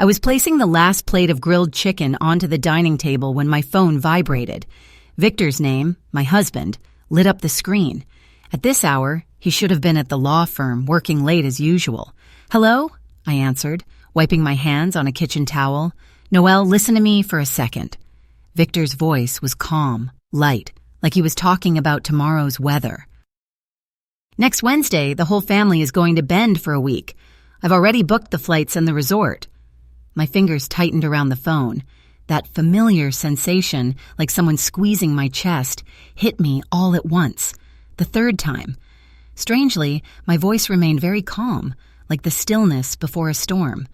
I was placing the last plate of grilled chicken onto the dining table when my phone vibrated. Victor's name, my husband, lit up the screen. At this hour, he should have been at the law firm, working late as usual. "Hello?" I answered, wiping my hands on a kitchen towel. "Noelle, listen to me for a second." Victor's voice was calm, light, like he was talking about tomorrow's weather. "Next Wednesday, the whole family is going to Bend for a week. I've already booked the flights and the resort." My fingers tightened around the phone. That familiar sensation, like someone squeezing my chest, hit me all at once. The third time. Strangely, my voice remained very calm, like the stillness before a storm.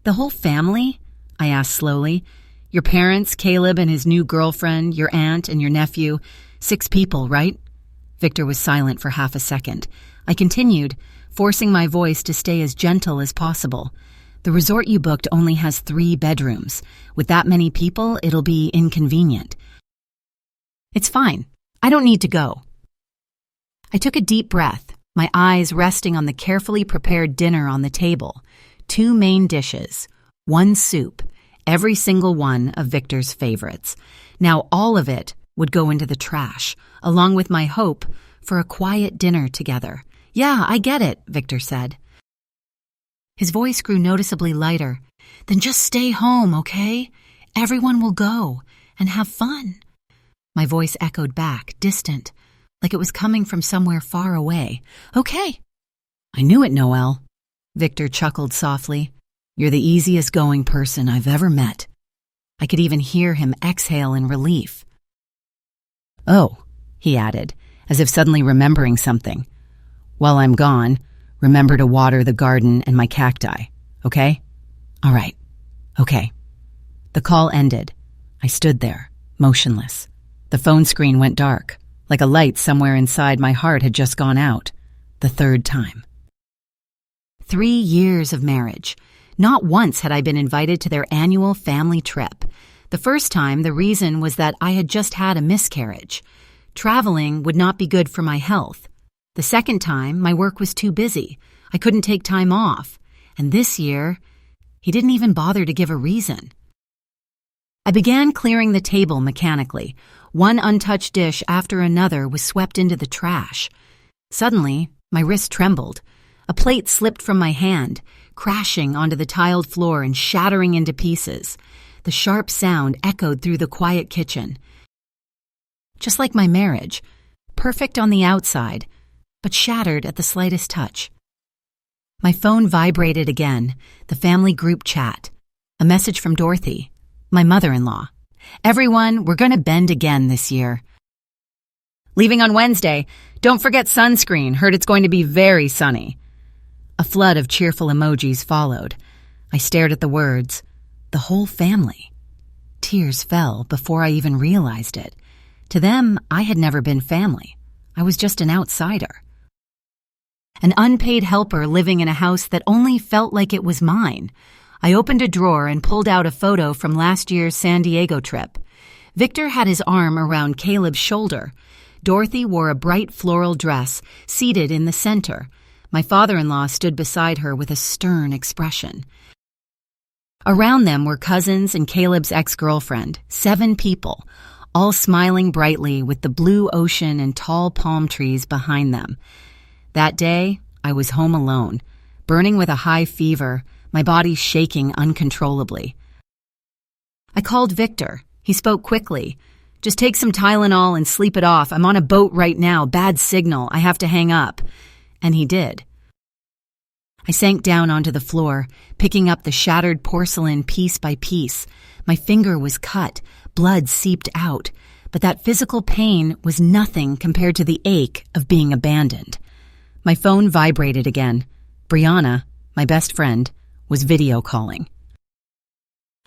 "The whole family?" I asked slowly. "Your parents, Caleb and his new girlfriend, your aunt and your nephew. 6 people, right?" Victor was silent for half a second. I continued, forcing my voice to stay as gentle as possible. "The resort you booked only has 3 bedrooms. With that many people, it'll be inconvenient." "It's fine. I don't need to go." I took a deep breath, my eyes resting on the carefully prepared dinner on the table. 2 main dishes, 1 soup, every single one of Victor's favorites. Now all of it would go into the trash, along with my hope for a quiet dinner together. "Yeah, I get it," Victor said. His voice grew noticeably lighter. "Then just stay home, okay? Everyone will go, and have fun." My voice echoed back, distant, like it was coming from somewhere far away. "Okay." "I knew it, Noelle." Victor chuckled softly. "You're the easiest going person I've ever met." I could even hear him exhale in relief. "Oh," he added, as if suddenly remembering something. "While I'm gone, remember to water the garden and my cacti, okay?" "All right, okay." The call ended. I stood there, motionless. The phone screen went dark, like a light somewhere inside my heart had just gone out. The third time. 3 years of marriage. Not once had I been invited to their annual family trip. The first time, the reason was that I had just had a miscarriage. Traveling would not be good for my health. The second time, my work was too busy. I couldn't take time off. And this year, he didn't even bother to give a reason. I began clearing the table mechanically. One untouched dish after another was swept into the trash. Suddenly, my wrist trembled. A plate slipped from my hand, crashing onto the tiled floor and shattering into pieces. The sharp sound echoed through the quiet kitchen. Just like my marriage, perfect on the outside, but shattered at the slightest touch. My phone vibrated again, the family group chat. A message from Dorothy, my mother-in-law. "Everyone, we're going to Bend again this year. Leaving on Wednesday. Don't forget sunscreen. Heard it's going to be very sunny." A flood of cheerful emojis followed. I stared at the words, "the whole family." Tears fell before I even realized it. To them, I had never been family. I was just an outsider. An unpaid helper living in a house that only felt like it was mine. I opened a drawer and pulled out a photo from last year's San Diego trip. Victor had his arm around Caleb's shoulder. Dorothy wore a bright floral dress, seated in the center. My father-in-law stood beside her with a stern expression. Around them were cousins and Caleb's ex-girlfriend, 7 people, all smiling brightly with the blue ocean and tall palm trees behind them. That day, I was home alone, burning with a high fever, my body shaking uncontrollably. I called Victor. He spoke quickly. "Just take some Tylenol and sleep it off. I'm on a boat right now. Bad signal. I have to hang up." And he did. I sank down onto the floor, picking up the shattered porcelain piece by piece. My finger was cut, blood seeped out, but that physical pain was nothing compared to the ache of being abandoned. My phone vibrated again. Brianna, my best friend, was video calling.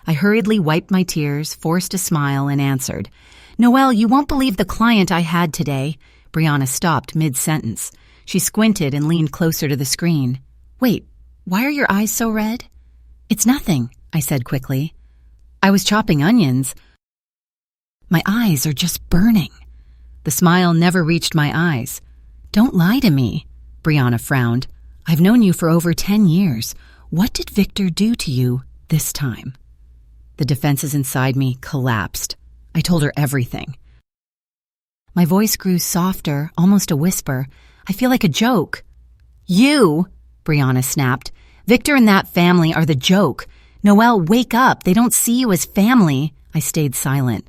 I hurriedly wiped my tears, forced a smile, and answered. "Noelle, you won't believe the client I had today." Brianna stopped mid-sentence. She squinted and leaned closer to the screen. "Wait, why are your eyes so red?" "It's nothing," I said quickly. "I was chopping onions." "My eyes are just burning." The smile never reached my eyes. "Don't lie to me," Brianna frowned. "I've known you for over 10 years. What did Victor do to you this time? The defenses inside me collapsed. I told her everything. My voice grew softer, almost a whisper. I feel like a joke. You, Brianna snapped. Victor and that family are the joke. Noelle, wake up. They don't see you as family. I stayed silent.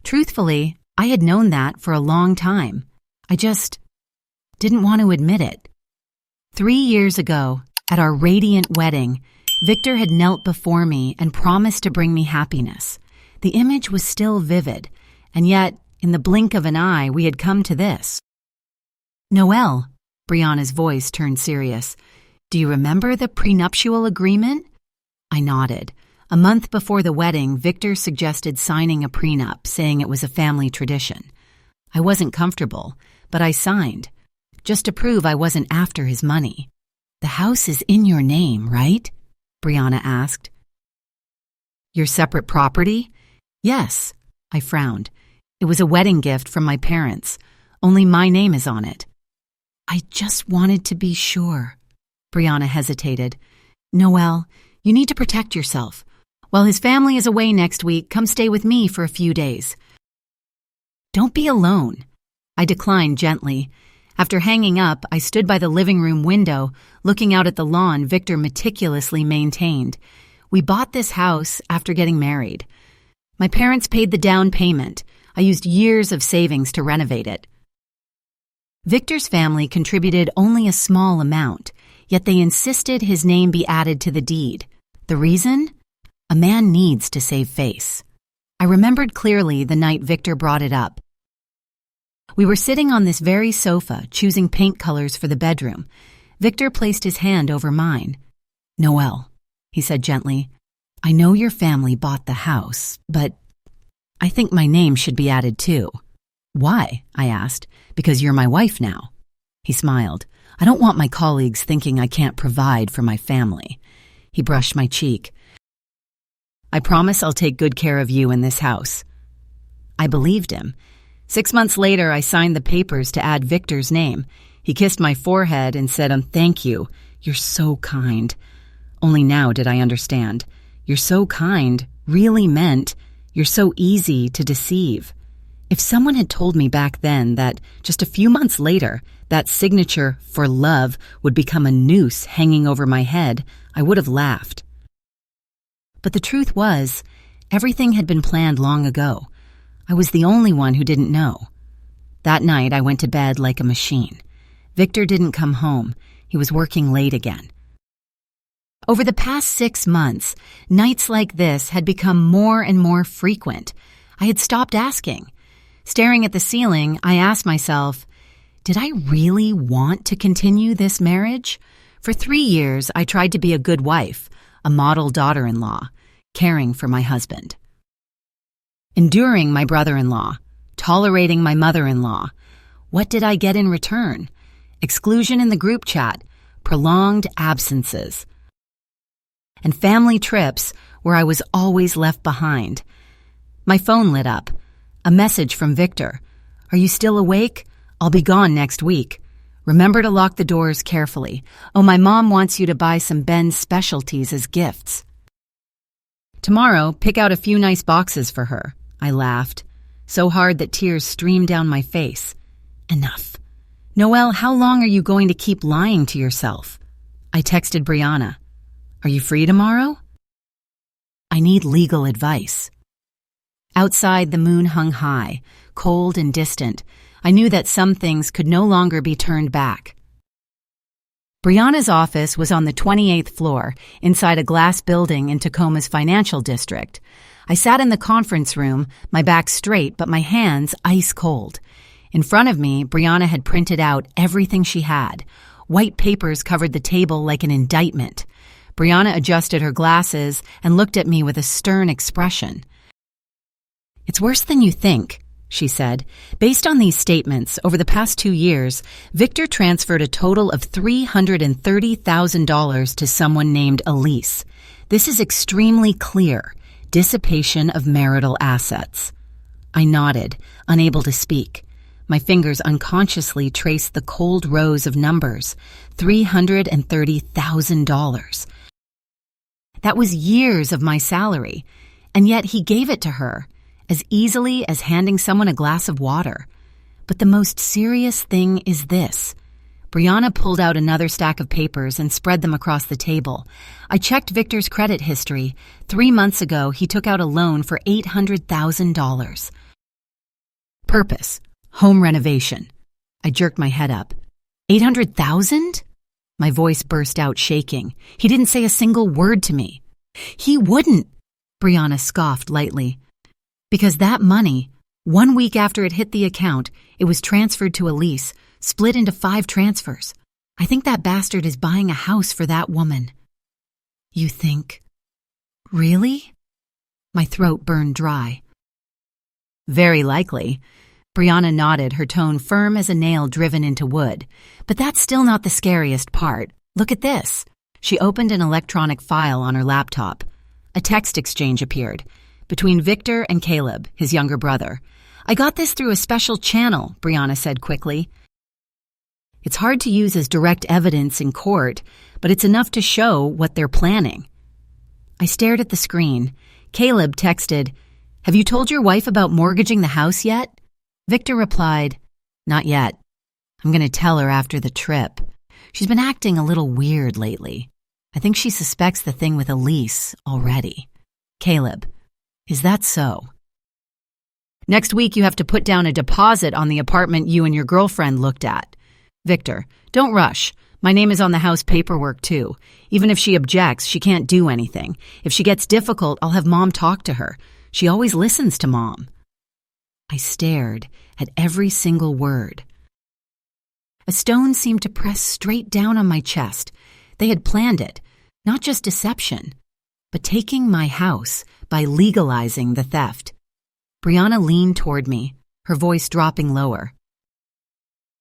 Truthfully, I had known that for a long time. I just didn't want to admit it. 3 years ago, at our radiant wedding, Victor had knelt before me and promised to bring me happiness. The image was still vivid, and yet, in the blink of an eye, we had come to this. Noelle, Brianna's voice turned serious. Do you remember the prenuptial agreement? I nodded. A month before the wedding, Victor suggested signing a prenup, saying it was a family tradition. I wasn't comfortable, but I signed, just to prove I wasn't after his money. The house is in your name, right? Brianna asked. Your separate property? Yes, I frowned. It was a wedding gift from my parents. Only my name is on it. I just wanted to be sure. Brianna hesitated. Noelle, you need to protect yourself. While his family is away next week, come stay with me for a few days. Don't be alone. I declined gently. After hanging up, I stood by the living room window, looking out at the lawn Victor meticulously maintained. We bought this house after getting married. My parents paid the down payment. I used years of savings to renovate it. Victor's family contributed only a small amount, yet they insisted his name be added to the deed. The reason? A man needs to save face. I remembered clearly the night Victor brought it up. We were sitting on this very sofa, choosing paint colors for the bedroom. Victor placed his hand over mine. Noelle, he said gently, I know your family bought the house, but I think my name should be added too. Why? I asked. Because you're my wife now. He smiled. I don't want my colleagues thinking I can't provide for my family. He brushed my cheek. I promise I'll take good care of you in this house. I believed him. 6 months later, I signed the papers to add Victor's name. He kissed my forehead and said, thank you. You're so kind. Only now did I understand. You're so kind really meant you're so easy to deceive. If someone had told me back then that just a few months later, that signature for love would become a noose hanging over my head, I would have laughed. But the truth was, everything had been planned long ago. I was the only one who didn't know. That night, I went to bed like a machine. Victor didn't come home. He was working late again. Over the past 6 months, nights like this had become more and more frequent. I had stopped asking. Staring at the ceiling, I asked myself, did I really want to continue this marriage? For 3 years, I tried to be a good wife, a model daughter-in-law, caring for my husband. Enduring my brother-in-law, tolerating my mother-in-law. What did I get in return? Exclusion in the group chat, prolonged absences, and family trips where I was always left behind. My phone lit up. A message from Victor. Are you still awake? I'll be gone next week. Remember to lock the doors carefully. Oh, my mom wants you to buy some Ben's specialties as gifts. Tomorrow, pick out a few nice boxes for her. I laughed, so hard that tears streamed down my face. Enough. Noelle, how long are you going to keep lying to yourself? I texted Brianna. Are you free tomorrow? I need legal advice. Outside, the moon hung high, cold and distant. I knew that some things could no longer be turned back. Brianna's office was on the 28th floor, inside a glass building in Tacoma's financial district. I sat in the conference room, my back straight but my hands ice cold. In front of me, Brianna had printed out everything she had. White papers covered the table like an indictment. Brianna adjusted her glasses and looked at me with a stern expression. It's worse than you think, she said. Based on these statements, over the past 2 years, Victor transferred a total of $330,000 to someone named Elise. This is extremely clear. Dissipation of marital assets. I nodded, unable to speak. My fingers unconsciously traced the cold rows of numbers. $330,000. That was years of my salary, and yet he gave it to her, as easily as handing someone a glass of water. But the most serious thing is this. Brianna pulled out another stack of papers and spread them across the table. I checked Victor's credit history. 3 months ago, he took out a loan for $800,000. Purpose: home renovation. I jerked my head up. $800,000? My voice burst out shaking. He didn't say a single word to me. He wouldn't, Brianna scoffed lightly. Because that money, 1 week after it hit the account, it was transferred to Elise, split into 5 transfers. I think that bastard is buying a house for that woman. You think? Really? My throat burned dry. Very likely. Brianna nodded, her tone firm as a nail driven into wood. But that's still not the scariest part. Look at this. She opened an electronic file on her laptop. A text exchange appeared between Victor and Caleb, his younger brother. I got this through a special channel, Brianna said quickly. It's hard to use as direct evidence in court, but it's enough to show what they're planning. I stared at the screen. Caleb texted, "Have you told your wife about mortgaging the house yet?" Victor replied, "Not yet. I'm going to tell her after the trip. She's been acting a little weird lately. I think she suspects the thing with Elise already." Caleb, "Is that so?" "Next week you have to put down a deposit on the apartment you and your girlfriend looked at." Victor, "Don't rush. My name is on the house paperwork too. Even if she objects, she can't do anything. If she gets difficult, I'll have Mom talk to her. She always listens to Mom." I stared at every single word. A stone seemed to press straight down on my chest. They had planned it, not just deception, but taking my house by legalizing the theft. Brianna leaned toward me, her voice dropping lower.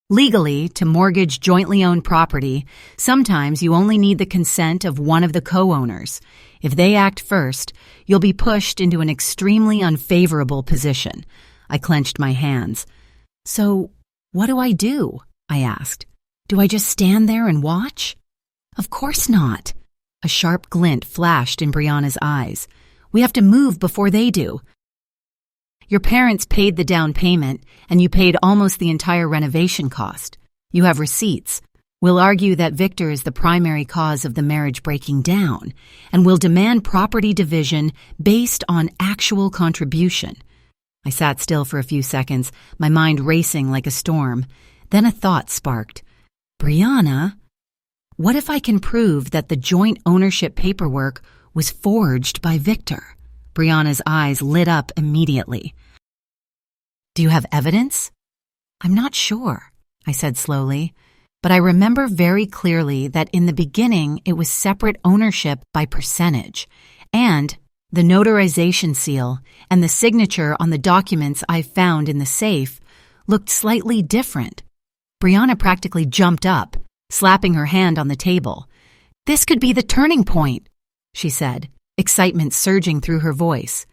Legally, to mortgage jointly owned property, sometimes you only need the consent of one of the co-owners. If they act first, you'll be pushed into an extremely unfavorable position. I clenched my hands. "So, what do I do?" I asked. "Do I just stand there and watch?" "Of course not." A sharp glint flashed in Brianna's eyes. "We have to move before they do. Your parents paid the down payment, and you paid almost the entire renovation cost. You have receipts. We'll argue that Victor is the primary cause of the marriage breaking down, and we'll demand property division based on actual contribution." I sat still for a few seconds, my mind racing like a storm. Then a thought sparked. "Brianna, what if I can prove that the joint ownership paperwork was forged by Victor?" Brianna's eyes lit up immediately. "Do you have evidence?" "I'm not sure," I said slowly, "but I remember very clearly that in the beginning it was separate ownership by percentage, and the notarization seal and the signature on the documents I found in the safe looked slightly different." Brianna practically jumped up, slapping her hand on the table. "This could be the turning point," she said, excitement surging through her voice.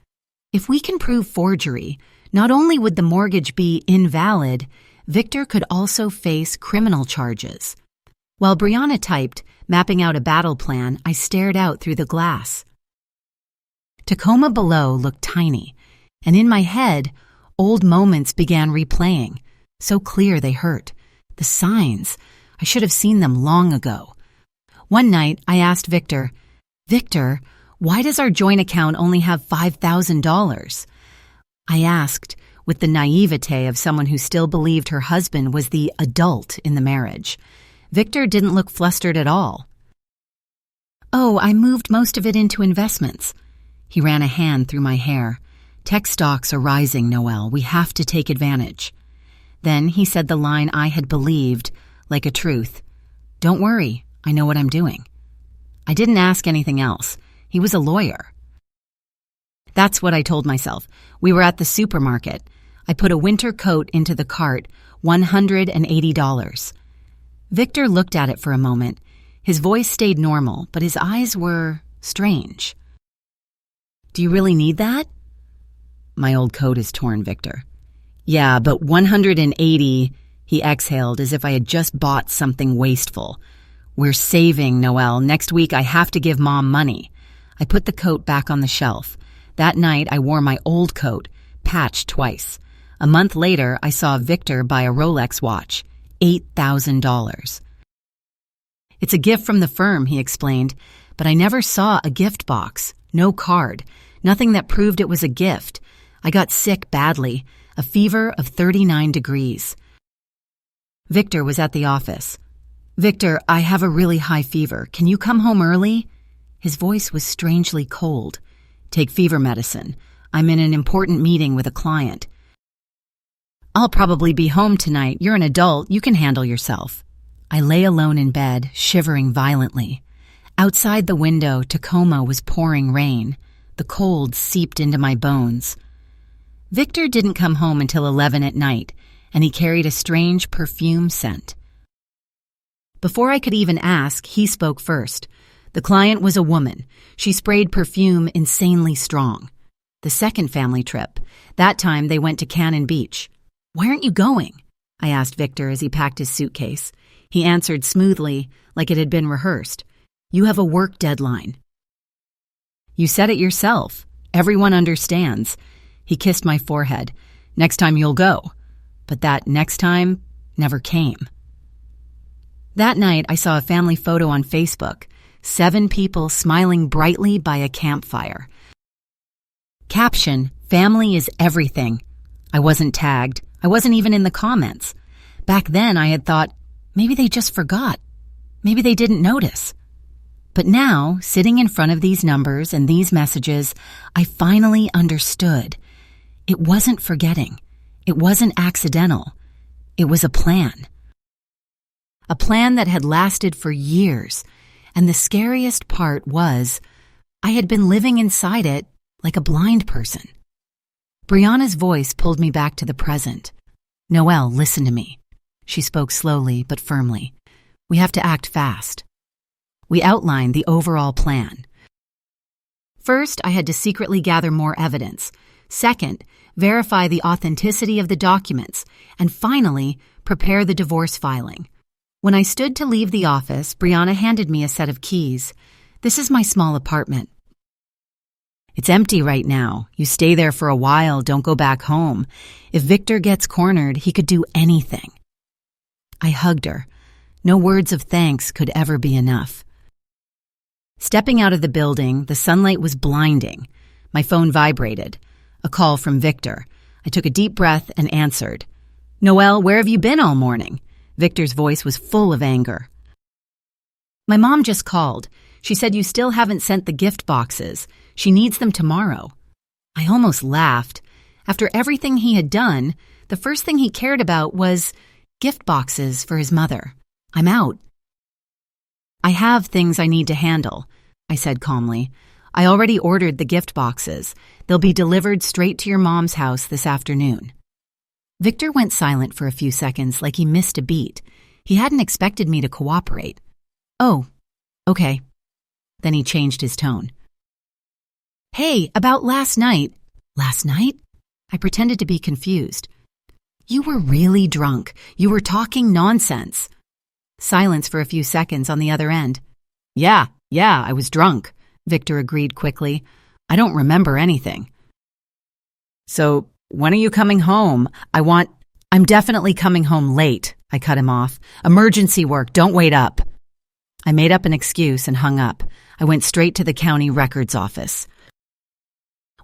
"If we can prove forgery, not only would the mortgage be invalid, Victor could also face criminal charges." While Brianna typed, mapping out a battle plan, I stared out through the glass. Tacoma below looked tiny, and in my head, old moments began replaying, so clear they hurt. The signs, I should have seen them long ago. One night, I asked Victor, "Victor, why does our joint account only have $5,000? I asked, with the naivete of someone who still believed her husband was the adult in the marriage. Victor didn't look flustered at all. "Oh, I moved most of it into investments." He ran a hand through my hair. "Tech stocks are rising, Noelle. We have to take advantage." Then he said the line I had believed, like a truth. "Don't worry, I know what I'm doing." I didn't ask anything else. He was a lawyer. That's what I told myself. We were at the supermarket. I put a winter coat into the cart, $180. Victor looked at it for a moment. His voice stayed normal, but his eyes were strange. "Do you really need that?" "My old coat is torn, Victor." Yeah, but 180, he exhaled as if I had just bought something wasteful. We're saving, Noelle. Next week I have to give Mom money. I put the coat back on the shelf. That night I wore my old coat, patched twice. A month later I saw Victor buy a Rolex watch, $8,000. It's a gift from the firm, he explained, but I never saw a gift box, no card, nothing that proved it was a gift. I got sick badly, a fever of 39 degrees. Victor was at the office. Victor, I have a really high fever. Can you come home early? His voice was strangely cold. Take fever medicine. I'm in an important meeting with a client. I'll probably be home tonight. You're an adult. You can handle yourself. I lay alone in bed, shivering violently. Outside the window, Tacoma was pouring rain. The cold seeped into my bones. Victor didn't come home until 11 at night, and he carried a strange perfume scent. Before I could even ask, he spoke first. The client was a woman. She sprayed perfume insanely strong. The second family trip. That time they went to Cannon Beach. Why aren't you going? I asked Victor as he packed his suitcase. He answered smoothly, like it had been rehearsed. You have a work deadline. You said it yourself. Everyone understands. He kissed my forehead. Next time you'll go. But that next time never came. That night I saw a family photo on Facebook. 7 people smiling brightly by a campfire. Caption, family is everything. I wasn't tagged. I wasn't even in the comments. Back then I had thought, maybe they just forgot. Maybe they didn't notice. But now, sitting in front of these numbers and these messages, I finally understood. It wasn't forgetting. It wasn't accidental. It was a plan. A plan that had lasted for years. And the scariest part was, I had been living inside it like a blind person. Brianna's voice pulled me back to the present. Noelle, listen to me. She spoke slowly but firmly. We have to act fast. We outlined the overall plan. First, I had to secretly gather more evidence. Second, verify the authenticity of the documents. And finally, prepare the divorce filing. When I stood to leave the office, Brianna handed me a set of keys. This is my small apartment. It's empty right now. You stay there for a while, don't go back home. If Victor gets cornered, he could do anything. I hugged her. No words of thanks could ever be enough. Stepping out of the building, the sunlight was blinding. My phone vibrated. A call from Victor. I took a deep breath and answered. Noelle, where have you been all morning? Victor's voice was full of anger. My mom just called. She said you still haven't sent the gift boxes. She needs them tomorrow. I almost laughed. After everything he had done, the first thing he cared about was gift boxes for his mother. I'm out. I have things I need to handle, I said calmly. I already ordered the gift boxes. They'll be delivered straight to your mom's house this afternoon. Victor went silent for a few seconds like he missed a beat. He hadn't expected me to cooperate. Oh, okay. Then he changed his tone. Hey, about last night. Last night? I pretended to be confused. You were really drunk. You were talking nonsense. Silence for a few seconds on the other end. Yeah, I was drunk, Victor agreed quickly. I don't remember anything. So, when are you coming home? I'm definitely coming home late, I cut him off. Emergency work, don't wait up. I made up an excuse and hung up. I went straight to the county records office.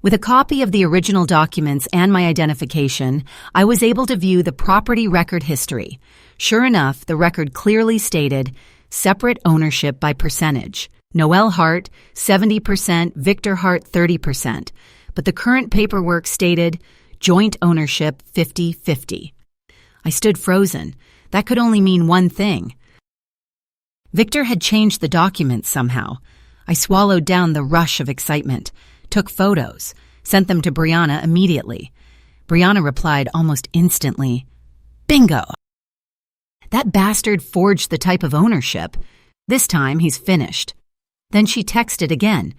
With a copy of the original documents and my identification, I was able to view the property record history. Sure enough, the record clearly stated separate ownership by percentage. Noelle Hart, 70%, Victor Hart, 30%. But the current paperwork stated joint ownership 50-50. I stood frozen. That could only mean one thing. Victor had changed the documents somehow. I swallowed down the rush of excitement, took photos, sent them to Brianna immediately. Brianna replied almost instantly, Bingo! That bastard forged the type of ownership. This time he's finished. Then she texted again,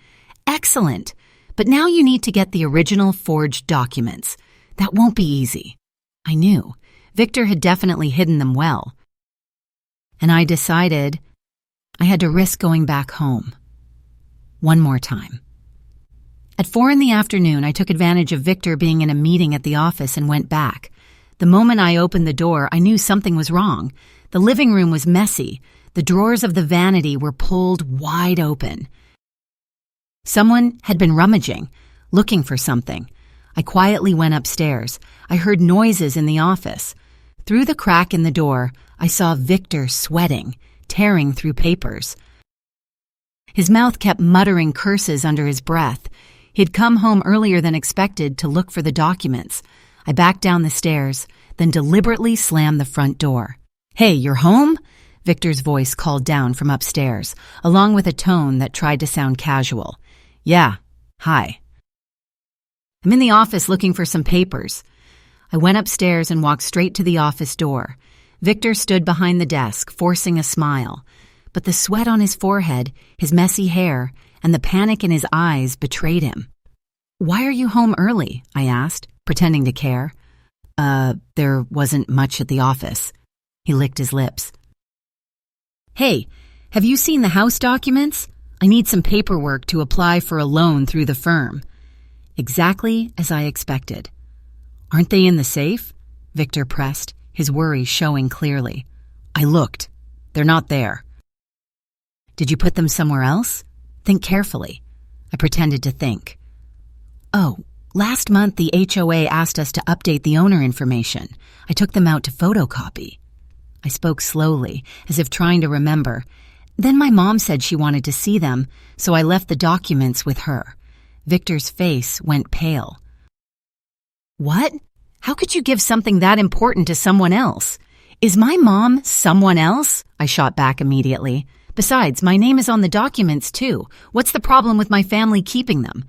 Excellent! But now you need to get the original forged documents. That won't be easy. I knew. Victor had definitely hidden them well. And I decided I had to risk going back home. One more time. At 4 p.m, I took advantage of Victor being in a meeting at the office and went back. The moment I opened the door, I knew something was wrong. The living room was messy. The drawers of the vanity were pulled wide open. Someone had been rummaging, looking for something. I quietly went upstairs. I heard noises in the office. Through the crack in the door, I saw Victor sweating, tearing through papers. His mouth kept muttering curses under his breath. He'd come home earlier than expected to look for the documents. I backed down the stairs, then deliberately slammed the front door. "Hey, you're home?" Victor's voice called down from upstairs, along with a tone that tried to sound casual. "Yeah, hi. I'm in the office looking for some papers." I went upstairs and walked straight to the office door. Victor stood behind the desk, forcing a smile. But the sweat on his forehead, his messy hair, and the panic in his eyes betrayed him. "Why are you home early?" I asked, pretending to care. There wasn't much at the office." He licked his lips. "Hey, have you seen the house documents? I need some paperwork to apply for a loan through the firm." Exactly as I expected. "Aren't they in the safe?" Victor pressed, his worry showing clearly. I looked. "They're not there." "Did you put them somewhere else? Think carefully." I pretended to think. "Oh, last month the HOA asked us to update the owner information. I took them out to photocopy." I spoke slowly, as if trying to remember. "Then my mom said she wanted to see them, so I left the documents with her." Victor's face went pale. "What? How could you give something that important to someone else? Is my mom someone else?" I shot back immediately. "Besides, my name is on the documents too. What's the problem with my family keeping them?"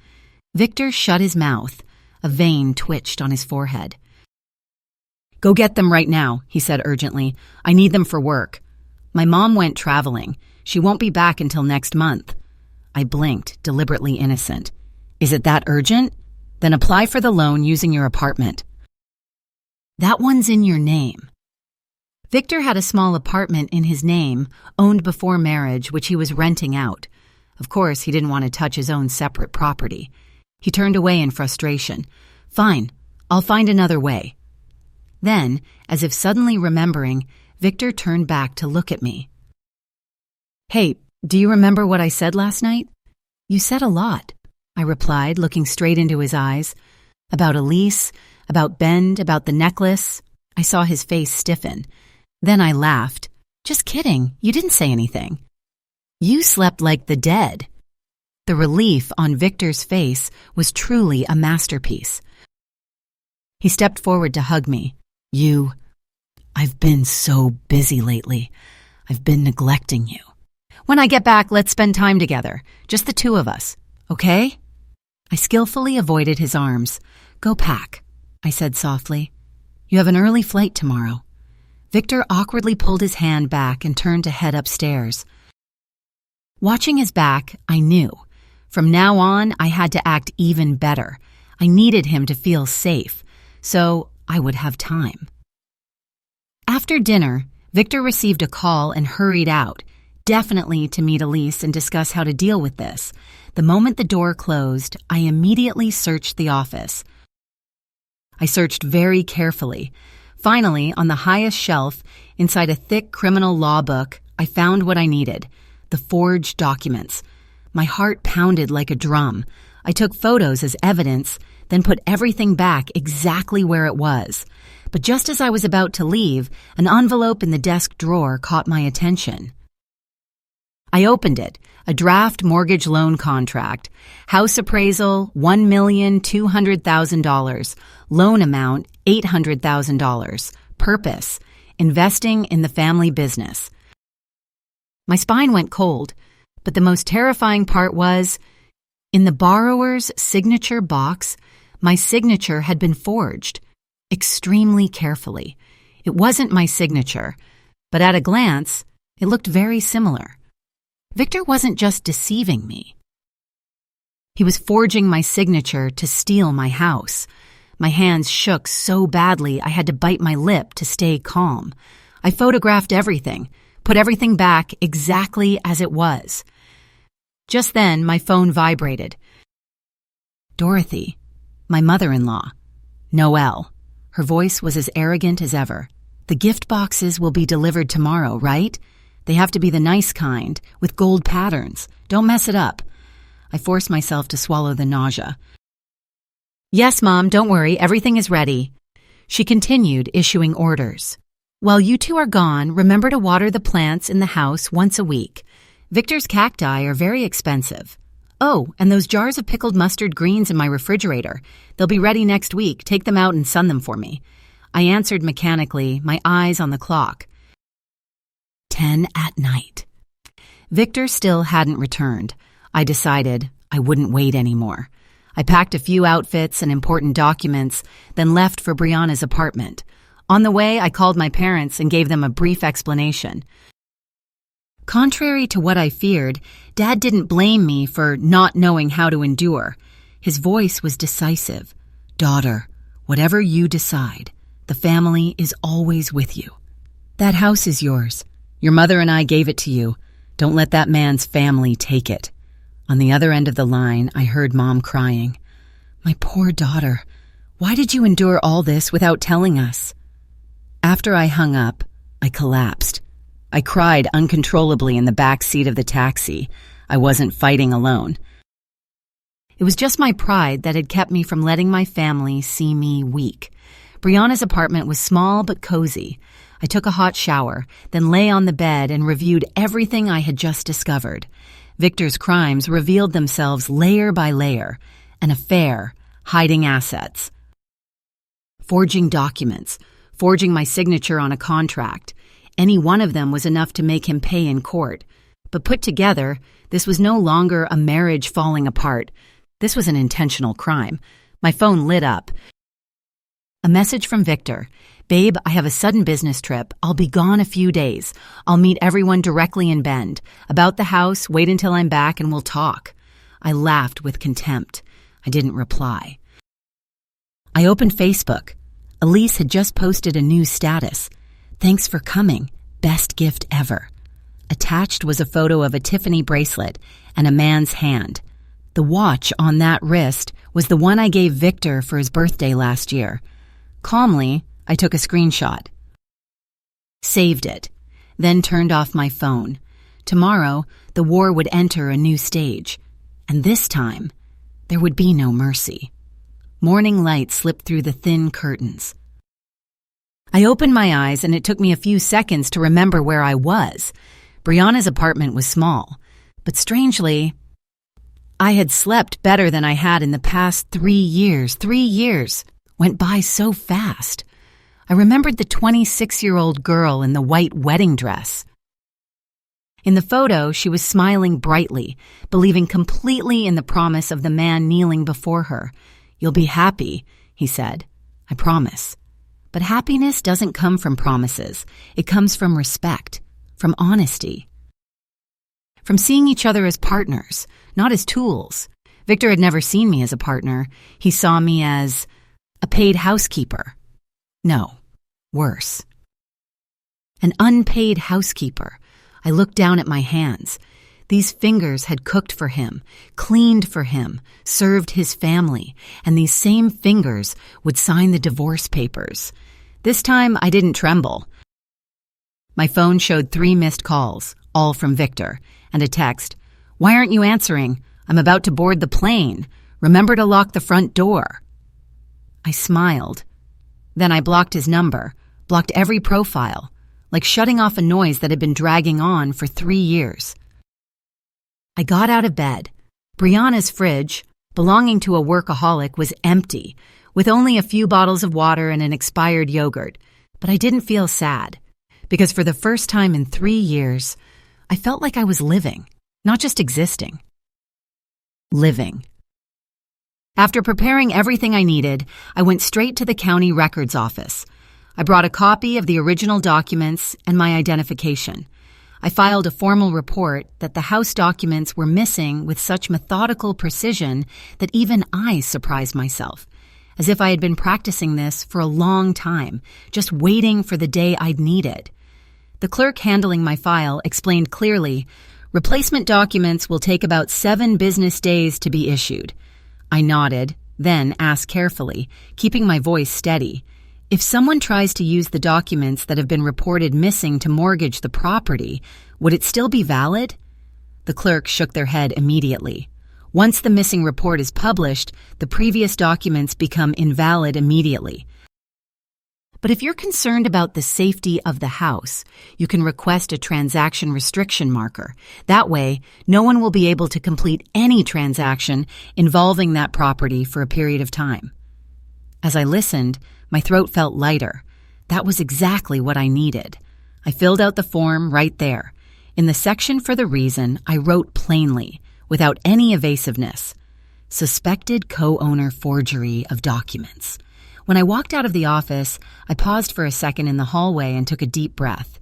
Victor shut his mouth. A vein twitched on his forehead. "Go get them right now," he said urgently. "I need them for work. My mom went traveling. She won't be back until next month." I blinked, deliberately innocent. "Is it that urgent? Then apply for the loan using your apartment." "That one's in your name." Victor had a small apartment in his name, owned before marriage, which he was renting out. Of course, he didn't want to touch his own separate property. He turned away in frustration. "Fine, I'll find another way." Then, as if suddenly remembering, Victor turned back to look at me. "Hey, do you remember what I said last night?" "You said a lot," I replied, looking straight into his eyes. "About Elise, about Bend, about the necklace." I saw his face stiffen. Then I laughed. "Just kidding, you didn't say anything." "You slept like the dead." The relief on Victor's face was truly a masterpiece. He stepped forward to hug me. I've been so busy lately. I've been neglecting you. When I get back, let's spend time together. Just the two of us, okay?" I skillfully avoided his arms. "Go pack," I said softly. "You have an early flight tomorrow." Victor awkwardly pulled his hand back and turned to head upstairs. Watching his back, I knew. From now on, I had to act even better. I needed him to feel safe, so I would have time. After dinner, Victor received a call and hurried out, definitely to meet Elise and discuss how to deal with this. The moment the door closed, I immediately searched the office. I searched very carefully. Finally, on the highest shelf, inside a thick criminal law book, I found what I needed: the forged documents. My heart pounded like a drum. I took photos as evidence, then put everything back exactly where it was. But just as I was about to leave, an envelope in the desk drawer caught my attention. I opened it. A draft mortgage loan contract. House appraisal, $1,200,000. Loan amount, $800,000. Purpose, investing in the family business. My spine went cold, but the most terrifying part was, in the borrower's signature box, my signature had been forged, extremely carefully. It wasn't my signature, but at a glance, it looked very similar. Victor wasn't just deceiving me. He was forging my signature to steal my house. My hands shook so badly I had to bite my lip to stay calm. I photographed everything, put everything back exactly as it was. Just then, my phone vibrated. Dorothy, my mother-in-law. Noelle. Her voice was as arrogant as ever. The gift boxes will be delivered tomorrow, right? They have to be the nice kind, with gold patterns. Don't mess it up. I forced myself to swallow the nausea. Yes, Mom, don't worry, everything is ready. She continued, issuing orders. While you two are gone, remember to water the plants in the house once a week. Victor's cacti are very expensive. Oh, and those jars of pickled mustard greens in my refrigerator. They'll be ready next week. Take them out and sun them for me. I answered mechanically, my eyes on the clock. 10 at night. Victor still hadn't returned. I decided I wouldn't wait anymore. I packed a few outfits and important documents, then left for Brianna's apartment. On the way, I called my parents and gave them a brief explanation. Contrary to what I feared, Dad didn't blame me for not knowing how to endure. His voice was decisive. Daughter, whatever you decide, the family is always with you. That house is yours. Your mother and I gave it to you. Don't let that man's family take it. On the other end of the line, I heard Mom crying. My poor daughter, why did you endure all this without telling us? After I hung up, I collapsed. I cried uncontrollably in the back seat of the taxi. I wasn't fighting alone. It was just my pride that had kept me from letting my family see me weak. Brianna's apartment was small but cozy. I took a hot shower, then lay on the bed and reviewed everything I had just discovered. Victor's crimes revealed themselves layer by layer. An affair, hiding assets, forging documents, forging my signature on a contract. Any one of them was enough to make him pay in court. But put together, this was no longer a marriage falling apart. This was an intentional crime. My phone lit up. A message from Victor. Babe, I have a sudden business trip. I'll be gone a few days. I'll meet everyone directly in Bend. About the house, wait until I'm back and we'll talk. I laughed with contempt. I didn't reply. I opened Facebook. Elise had just posted a new status. Thanks for coming. Best gift ever. Attached was a photo of a Tiffany bracelet and a man's hand. The watch on that wrist was the one I gave Victor for his birthday last year. Calmly, I took a screenshot. Saved it, then turned off my phone. Tomorrow, the war would enter a new stage. And this time, there would be no mercy. Morning light slipped through the thin curtains. I opened my eyes and it took me a few seconds to remember where I was. Brianna's apartment was small, but strangely, I had slept better than I had in the past 3 years. 3 years went by so fast. I remembered the 26-year-old girl in the white wedding dress. In the photo, she was smiling brightly, believing completely in the promise of the man kneeling before her. You'll be happy, he said. I promise. But happiness doesn't come from promises. It comes from respect, from honesty, from seeing each other as partners, not as tools. Victor had never seen me as a partner. He saw me as a paid housekeeper. No, worse. An unpaid housekeeper. I looked down at my hands. These fingers had cooked for him, cleaned for him, served his family, and these same fingers would sign the divorce papers. This time, I didn't tremble. My phone showed 3 missed calls, all from Victor, and a text. Why aren't you answering? I'm about to board the plane. Remember to lock the front door. I smiled. Then I blocked his number, blocked every profile, like shutting off a noise that had been dragging on for 3 years. I got out of bed. Brianna's fridge, belonging to a workaholic, was empty, with only a few bottles of water and an expired yogurt. But I didn't feel sad, because for the first time in 3 years, I felt like I was living, not just existing. Living. After preparing everything I needed, I went straight to the county records office. I brought a copy of the original documents and my identification. I filed a formal report that the house documents were missing with such methodical precision that even I surprised myself. as if I had been practicing this for a long time, just waiting for the day I'd need it. The clerk handling my file explained clearly, "Replacement documents will take about 7 business days to be issued." I nodded, then asked carefully, keeping my voice steady, "If someone tries to use the documents that have been reported missing to mortgage the property, would it still be valid?" The clerk shook their head immediately. "Once the missing report is published, the previous documents become invalid immediately. But if you're concerned about the safety of the house, you can request a transaction restriction marker. That way, no one will be able to complete any transaction involving that property for a period of time." As I listened, my throat felt lighter. That was exactly what I needed. I filled out the form right there. In the section for the reason, I wrote plainly, without any evasiveness, "Suspected co-owner forgery of documents." When I walked out of the office, I paused for a second in the hallway and took a deep breath.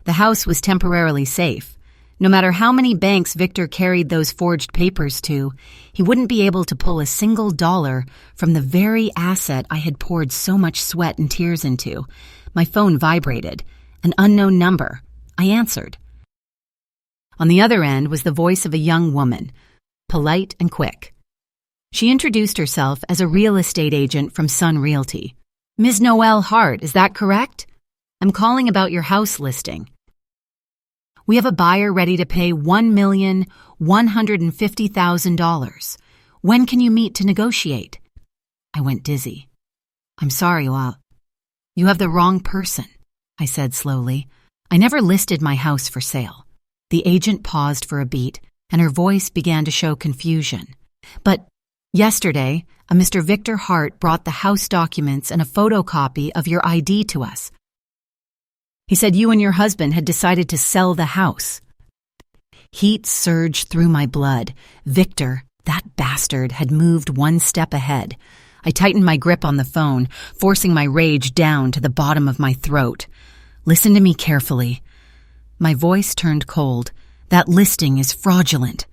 The house was temporarily safe. No matter how many banks Victor carried those forged papers to, he wouldn't be able to pull a single dollar from the very asset I had poured so much sweat and tears into. My phone vibrated. An unknown number. I answered. On the other end was the voice of a young woman, polite and quick. She introduced herself as a real estate agent from Sun Realty. "Ms. Noelle Hart, is that correct? I'm calling about your house listing. We have a buyer ready to pay $1,150,000. When can you meet to negotiate?" I went dizzy. "I'm sorry, you have the wrong person," I said slowly. "I never listed my house for sale." The agent paused for a beat, and her voice began to show confusion. "But yesterday, a Mr. Victor Hart brought the house documents and a photocopy of your ID to us. He said you and your husband had decided to sell the house." Heat surged through my blood. Victor, that bastard, had moved one step ahead. I tightened my grip on the phone, forcing my rage down to the bottom of my throat. "Listen to me carefully." My voice turned cold. "That listing is fraudulent.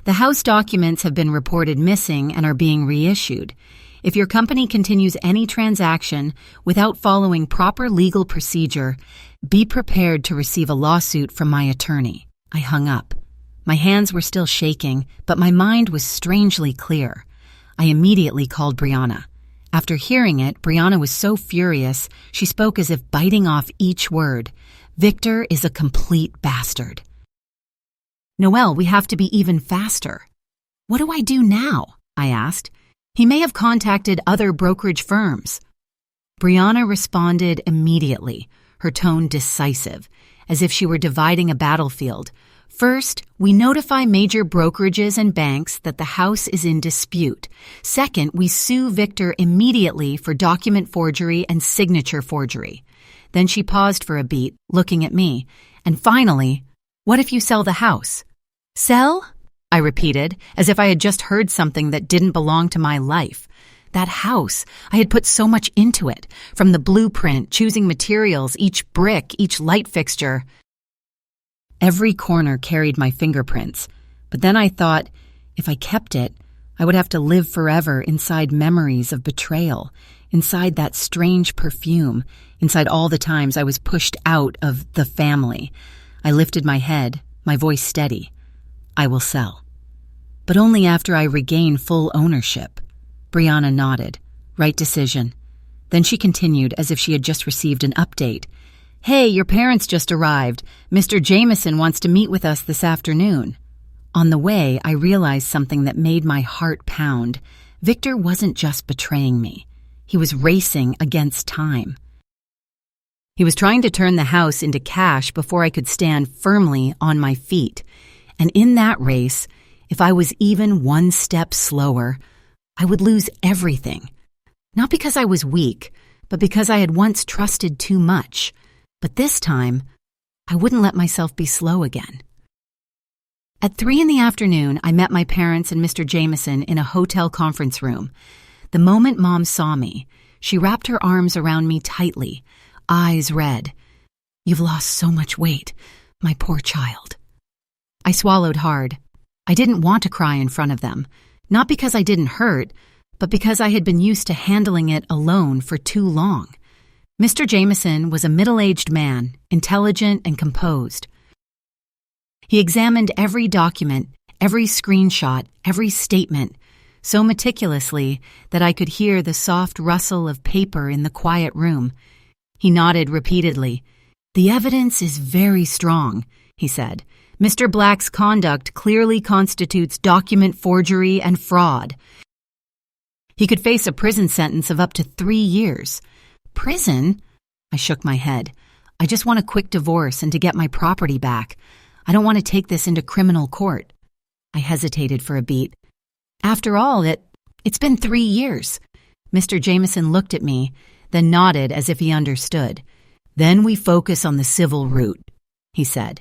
The house documents have been reported missing and are being reissued. If your company continues any transaction without following proper legal procedure, be prepared to receive a lawsuit from my attorney." I hung up. My hands were still shaking, but my mind was strangely clear. I immediately called Brianna. After hearing it, Brianna was so furious, she spoke as if biting off each word. "Victor is a complete bastard." "Noelle, we have to be even faster." "What do I do now?" I asked. "He may have contacted other brokerage firms." Brianna responded immediately, her tone decisive, as if she were dividing a battlefield. "First, we notify major brokerages and banks that the house is in dispute. Second, we sue Victor immediately for document forgery and signature forgery." Then she paused for a beat, looking at me. "And finally, what if you sell the house?" "Sell?" I repeated, as if I had just heard something that didn't belong to my life. That house, I had put so much into it, from the blueprint, choosing materials, each brick, each light fixture. Every corner carried my fingerprints, but then I thought, if I kept it, I would have to live forever inside memories of betrayal, inside that strange perfume, inside all the times I was pushed out of the family. I lifted my head, my voice steady. "I will sell. But only after I regain full ownership." Brianna nodded. "Right decision." Then she continued as if she had just received an update. "Hey, your parents just arrived. Mr. Jameson wants to meet with us this afternoon." On the way, I realized something that made my heart pound. Victor wasn't just betraying me. He was racing against time. He was trying to turn the house into cash before I could stand firmly on my feet. And in that race, if I was even one step slower, I would lose everything. Not because I was weak, but because I had once trusted too much. But this time, I wouldn't let myself be slow again. At 3 p.m, I met my parents and Mr. Jameson in a hotel conference room. The moment Mom saw me, she wrapped her arms around me tightly, eyes red. "You've lost so much weight, my poor child." I swallowed hard. I didn't want to cry in front of them, not because I didn't hurt, but because I had been used to handling it alone for too long. Mr. Jameson was a middle-aged man, intelligent and composed. He examined every document, every screenshot, every statement, so meticulously that I could hear the soft rustle of paper in the quiet room. He nodded repeatedly. "The evidence is very strong," he said. "Mr. Black's conduct clearly constitutes document forgery and fraud. He could face a prison sentence of up to 3 years. Prison? I shook my head. I just want a quick divorce and to get my property back. I don't want to take this into criminal court. I hesitated for a beat. After all, it's been 3 years. Mr. Jameson looked at me, then nodded as if he understood. Then we focus on the civil route, he said.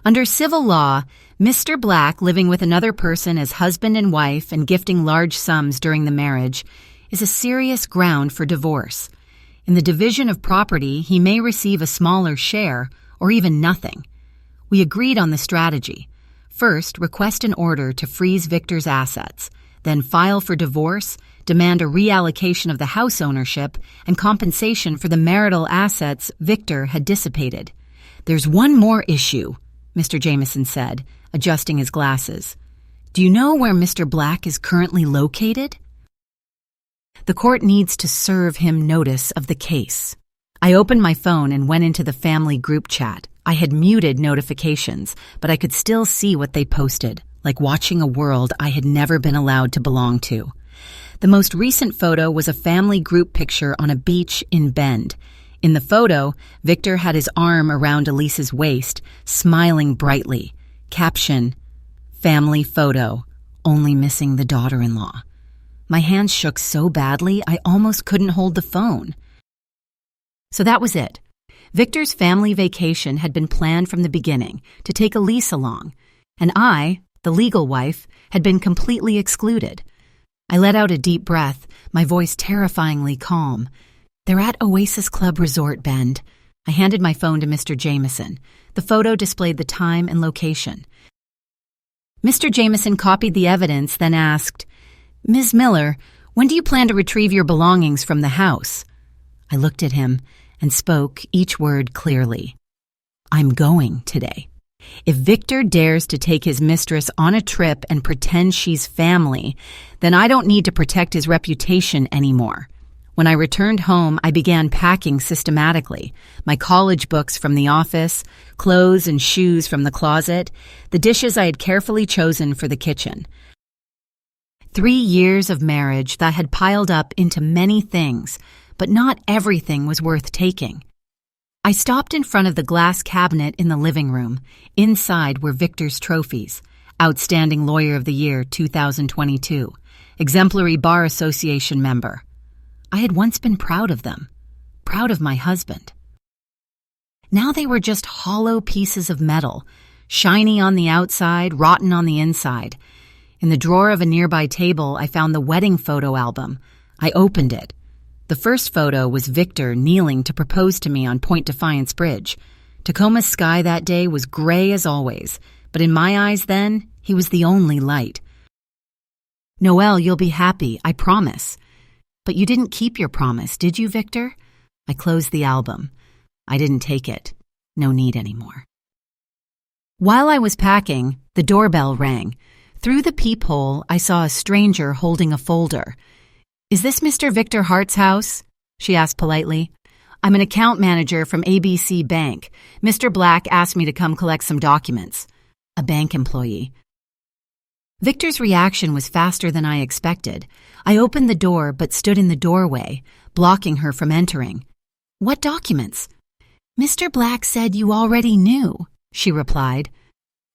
Under civil law, Mr. Black living with another person as husband and wife and gifting large sums during the marriage is a serious ground for divorce. In the division of property, he may receive a smaller share or even nothing. We agreed on the strategy. First, request an order to freeze Victor's assets, then file for divorce, demand a reallocation of the house ownership, and compensation for the marital assets Victor had dissipated. There's one more issue, Mr. Jameson said, adjusting his glasses. Do you know where Mr. Black is currently located? The court needs to serve him notice of the case. I opened my phone and went into the family group chat. I had muted notifications, but I could still see what they posted, like watching a world I had never been allowed to belong to. The most recent photo was a family group picture on a beach in Bend. In the photo, Victor had his arm around Elise's waist, smiling brightly. Caption, family photo, only missing the daughter-in-law. My hands shook so badly I almost couldn't hold the phone. So that was it. Victor's family vacation had been planned from the beginning to take Elise along, and I, the legal wife, had been completely excluded. I let out a deep breath, my voice terrifyingly calm. They're at Oasis Club Resort, Bend. I handed my phone to Mr. Jameson. The photo displayed the time and location. Mr. Jameson copied the evidence, then asked, Ms. Miller, when do you plan to retrieve your belongings from the house? I looked at him and spoke each word clearly. I'm going today. If Victor dares to take his mistress on a trip and pretend she's family, then I don't need to protect his reputation anymore. When I returned home, I began packing systematically. My college books from the office, clothes and shoes from the closet, the dishes I had carefully chosen for the kitchen. 3 years of marriage that had piled up into many things, but not everything was worth taking. I stopped in front of the glass cabinet in the living room. Inside were Victor's trophies. Outstanding Lawyer of the Year 2022. Exemplary Bar Association member. I had once been proud of them. Proud of my husband. Now they were just hollow pieces of metal, shiny on the outside, rotten on the inside. In the drawer of a nearby table, I found the wedding photo album. I opened it. The first photo was Victor kneeling to propose to me on Point Defiance Bridge. Tacoma's sky that day was gray as always, but in my eyes then, he was the only light. Noelle, you'll be happy, I promise. But you didn't keep your promise, did you, Victor? I closed the album. I didn't take it. No need anymore. While I was packing, the doorbell rang. Through the peephole, I saw a stranger holding a folder. Is this Mr. Victor Hart's house? She asked politely. I'm an account manager from ABC Bank. Mr. Black asked me to come collect some documents. A bank employee. Victor's reaction was faster than I expected. I opened the door but stood in the doorway, blocking her from entering. What documents? Mr. Black said you already knew, she replied.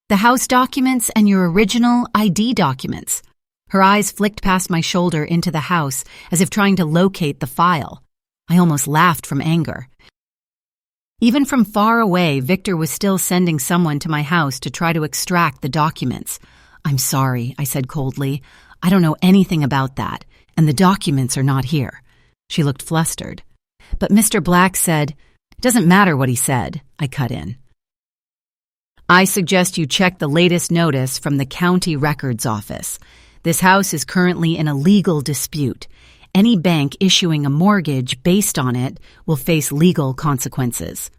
The house documents and your original ID documents. Her eyes flicked past my shoulder into the house as if trying to locate the file. I almost laughed from anger. Even from far away, Victor was still sending someone to my house to try to extract the documents. I'm sorry, I said coldly. I don't know anything about that, and the documents are not here. She looked flustered. But Mr. Black said, it doesn't matter what he said, I cut in. I suggest you check the latest notice from the county records office. This house is currently in a legal dispute. Any bank issuing a mortgage based on it will face legal consequences."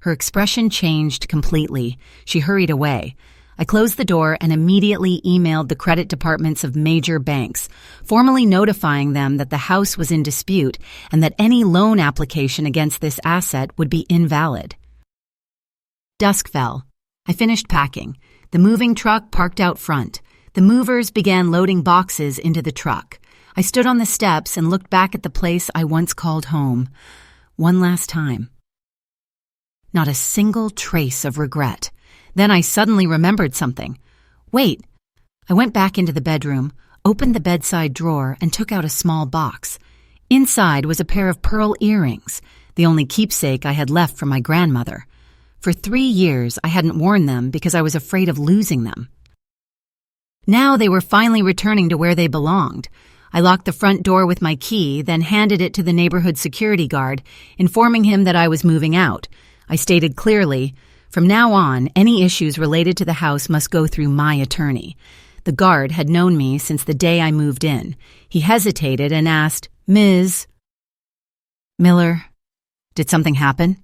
Her expression changed completely. She hurried away. I closed the door and immediately emailed the credit departments of major banks, formally notifying them that the house was in dispute and that any loan application against this asset would be invalid. Dusk fell. I finished packing. The moving truck parked out front. The movers began loading boxes into the truck. I stood on the steps and looked back at the place I once called home. One last time. Not a single trace of regret. Then I suddenly remembered something. Wait. I went back into the bedroom, opened the bedside drawer, and took out a small box. Inside was a pair of pearl earrings, the only keepsake I had left from my grandmother. For 3 years, I hadn't worn them because I was afraid of losing them. Now they were finally returning to where they belonged. I locked the front door with my key, then handed it to the neighborhood security guard, informing him that I was moving out. I stated clearly, "From now on, any issues related to the house must go through my attorney." The guard had known me since the day I moved in. He hesitated and asked, "Ms. Miller, did something happen?"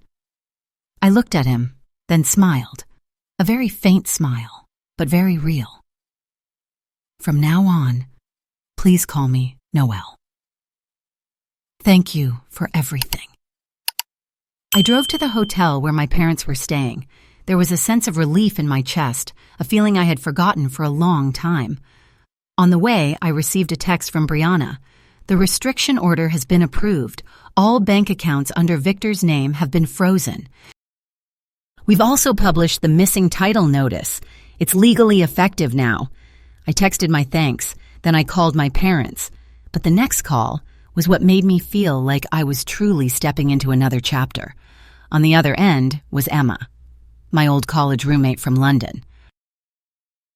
I looked at him, then smiled. A very faint smile, but very real. "From now on, please call me Noelle. Thank you for everything." I drove to the hotel where my parents were staying. There was a sense of relief in my chest, a feeling I had forgotten for a long time. On the way, I received a text from Brianna. "The restriction order has been approved. All bank accounts under Victor's name have been frozen. We've also published the missing title notice. It's legally effective now." I texted my thanks, then I called my parents. But the next call was what made me feel like I was truly stepping into another chapter. On the other end was Emma, my old college roommate from London.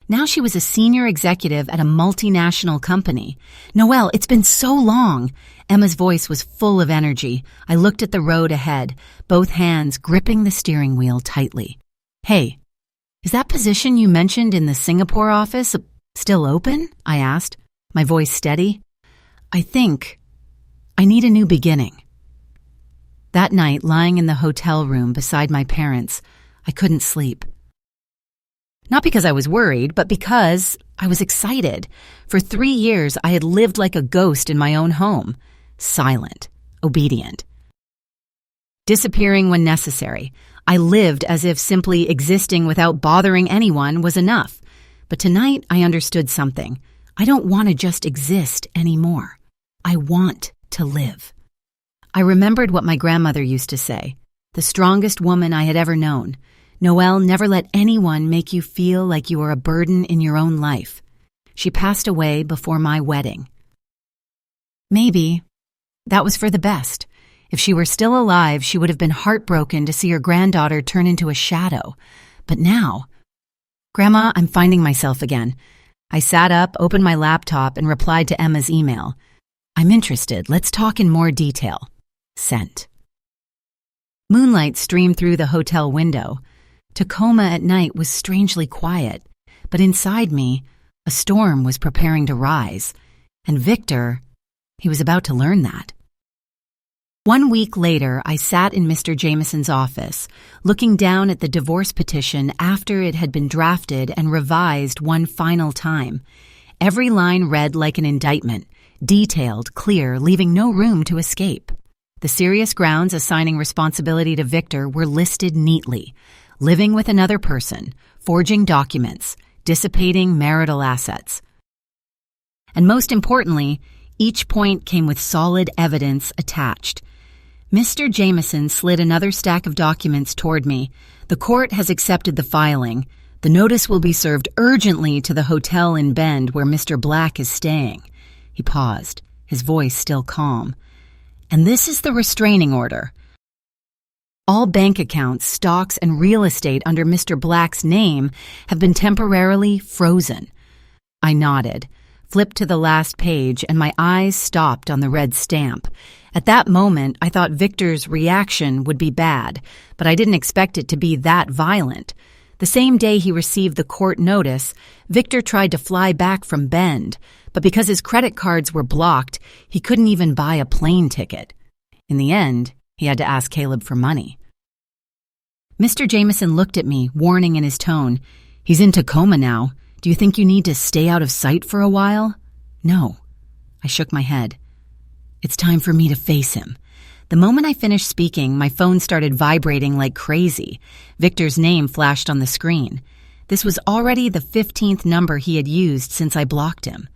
Now she was a senior executive at a multinational company. "Noelle, it's been so long." Emma's voice was full of energy. I looked at the road ahead, both hands gripping the steering wheel tightly. "Hey, is that position you mentioned in the Singapore office still open?" I asked, my voice steady. I need a new beginning." That night, lying in the hotel room beside my parents, I couldn't sleep. Not because I was worried, but because I was excited. For 3 years, I had lived like a ghost in my own home, silent, obedient, disappearing when necessary. I lived as if simply existing without bothering anyone was enough. But tonight, I understood something. I don't want to just exist anymore. I want to live. I remembered what my grandmother used to say, the strongest woman I had ever known. "Noelle, never let anyone make you feel like you are a burden in your own life." She passed away before my wedding. Maybe that was for the best. If she were still alive, she would have been heartbroken to see her granddaughter turn into a shadow. But now, "Grandma, I'm finding myself again." I sat up, opened my laptop, and replied to Emma's email. "I'm interested. Let's talk in more detail." Sent. Moonlight streamed through the hotel window. Tacoma at night was strangely quiet, but inside me, a storm was preparing to rise. And Victor, he was about to learn that. 1 week later, I sat in Mr. Jameson's office, looking down at the divorce petition after it had been drafted and revised one final time. Every line read like an indictment, detailed, clear, leaving no room to escape. The serious grounds assigning responsibility to Victor were listed neatly: living with another person, forging documents, dissipating marital assets. And most importantly, each point came with solid evidence attached. Mr. Jameson slid another stack of documents toward me. "The court has accepted the filing. The notice will be served urgently to the hotel in Bend where Mr. Black is staying." He paused, his voice still calm. "And this is the restraining order. All bank accounts, stocks, and real estate under Mr. Black's name have been temporarily frozen." I nodded, flipped to the last page, and my eyes stopped on the red stamp. At that moment, I thought Victor's reaction would be bad, but I didn't expect it to be that violent. The same day he received the court notice, Victor tried to fly back from Bend, but because his credit cards were blocked, he couldn't even buy a plane ticket. In the end, he had to ask Caleb for money. Mr. Jameson looked at me, warning in his tone. He's in Tacoma now. Do you think you need to stay out of sight for a while? No. I shook my head. It's time for me to face him. The moment I finished speaking, my phone started vibrating like crazy. Victor's name flashed on the screen. This was already the 15th number he had used since I blocked him.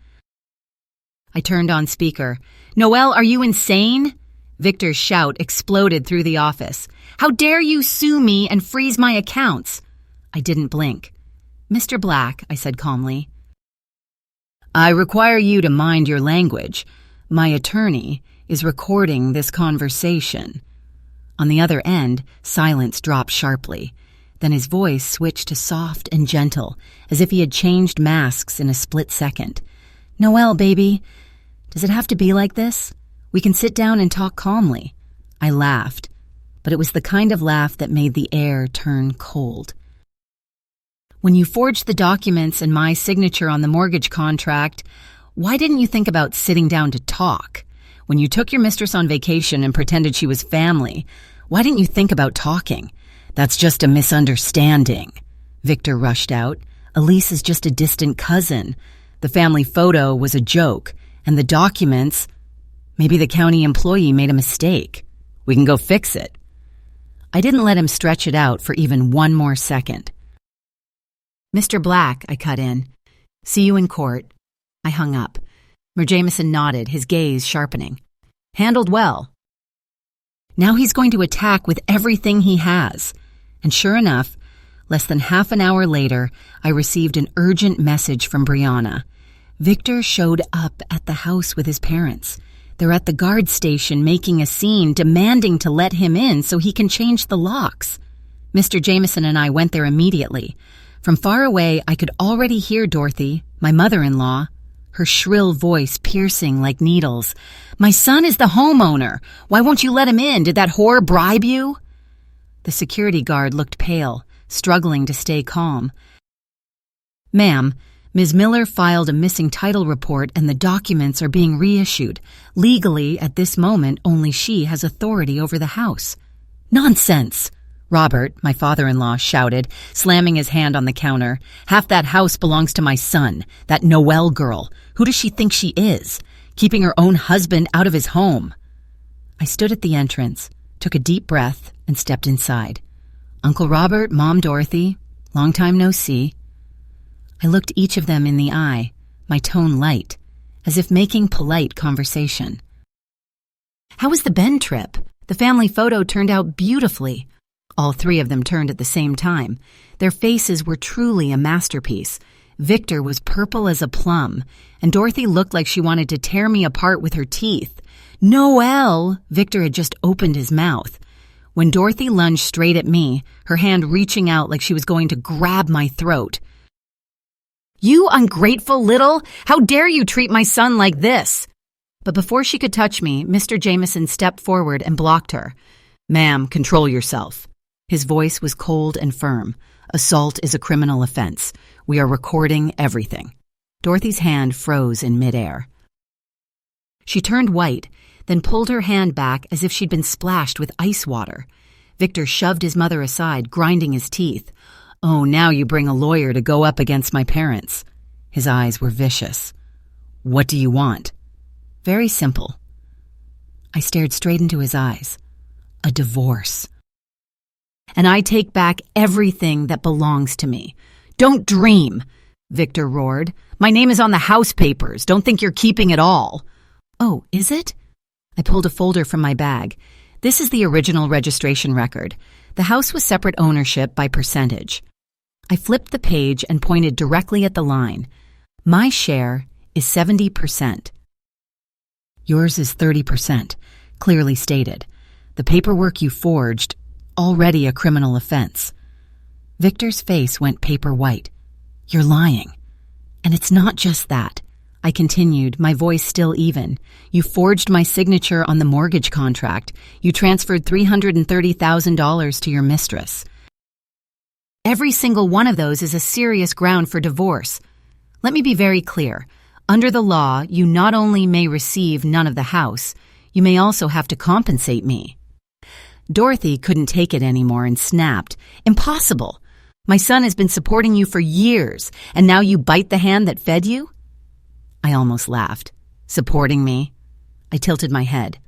I turned on speaker. Noelle, are you insane? Victor's shout exploded through the office. How dare you sue me and freeze my accounts? I didn't blink. Mr. Black, I said calmly. I require you to mind your language. My attorney is recording this conversation. On the other end, silence dropped sharply. Then his voice switched to soft and gentle, as if he had changed masks in a split second. Noelle, baby, does it have to be like this? We can sit down and talk calmly. I laughed, but it was the kind of laugh that made the air turn cold. When you forged the documents and my signature on the mortgage contract, why didn't you think about sitting down to talk? When you took your mistress on vacation and pretended she was family, why didn't you think about talking? That's just a misunderstanding. Victor rushed out. Elise is just a distant cousin. The family photo was a joke, and the documents, maybe the county employee made a mistake. We can go fix it. I didn't let him stretch it out for even one more second. Mr. Black, I cut in. See you in court. I hung up. Mr. Jameson nodded, his gaze sharpening. Handled well. Now he's going to attack with everything he has. And sure enough, less than half an hour later, I received an urgent message from Brianna. Victor showed up at the house with his parents. They're at the guard station making a scene, demanding to let him in so he can change the locks. Mr. Jameson and I went there immediately. From far away, I could already hear Dorothy, my mother-in-law, her shrill voice piercing like needles. My son is the homeowner. Why won't you let him in? Did that whore bribe you? The security guard looked pale, struggling to stay calm. Ma'am, Ms. Miller filed a missing title report and the documents are being reissued. Legally, at this moment, only she has authority over the house. Nonsense! Robert, my father-in-law, shouted, slamming his hand on the counter. Half that house belongs to my son, that Noelle girl. Who does she think she is? Keeping her own husband out of his home. I stood at the entrance, took a deep breath, and stepped inside. Uncle Robert, Mom Dorothy, long time no see. I looked each of them in the eye, my tone light, as if making polite conversation. How was the Bend trip? The family photo turned out beautifully. All three of them turned at the same time. Their faces were truly a masterpiece. Victor was purple as a plum, and Dorothy looked like she wanted to tear me apart with her teeth. Noelle! Victor had just opened his mouth. When Dorothy lunged straight at me, her hand reaching out like she was going to grab my throat. You ungrateful little! How dare you treat my son like this? But before she could touch me, Mr. Jameson stepped forward and blocked her. Ma'am, control yourself. His voice was cold and firm. Assault is a criminal offense. We are recording everything. Dorothy's hand froze in midair. She turned white, then pulled her hand back as if she'd been splashed with ice water. Victor shoved his mother aside, grinding his teeth. Oh, now you bring a lawyer to go up against my parents. His eyes were vicious. What do you want? Very simple. I stared straight into his eyes. A divorce. And I take back everything that belongs to me. Don't dream, Victor roared. My name is on the house papers. Don't think you're keeping it all. Oh, is it? I pulled a folder from my bag. This is the original registration record. The house was separate ownership by percentage. I flipped the page and pointed directly at the line. My share is 70%. Yours is 30%, clearly stated. The paperwork you forged, already a criminal offense. Victor's face went paper white. You're lying. And it's not just that. I continued, my voice still even. You forged my signature on the mortgage contract. You transferred $330,000 to your mistress. Every single one of those is a serious ground for divorce. Let me be very clear. Under the law, you not only may receive none of the house, you may also have to compensate me." Dorothy couldn't take it anymore and snapped. "Impossible! My son has been supporting you for years, and now you bite the hand that fed you?" I almost laughed. "Supporting me?" I tilted my head.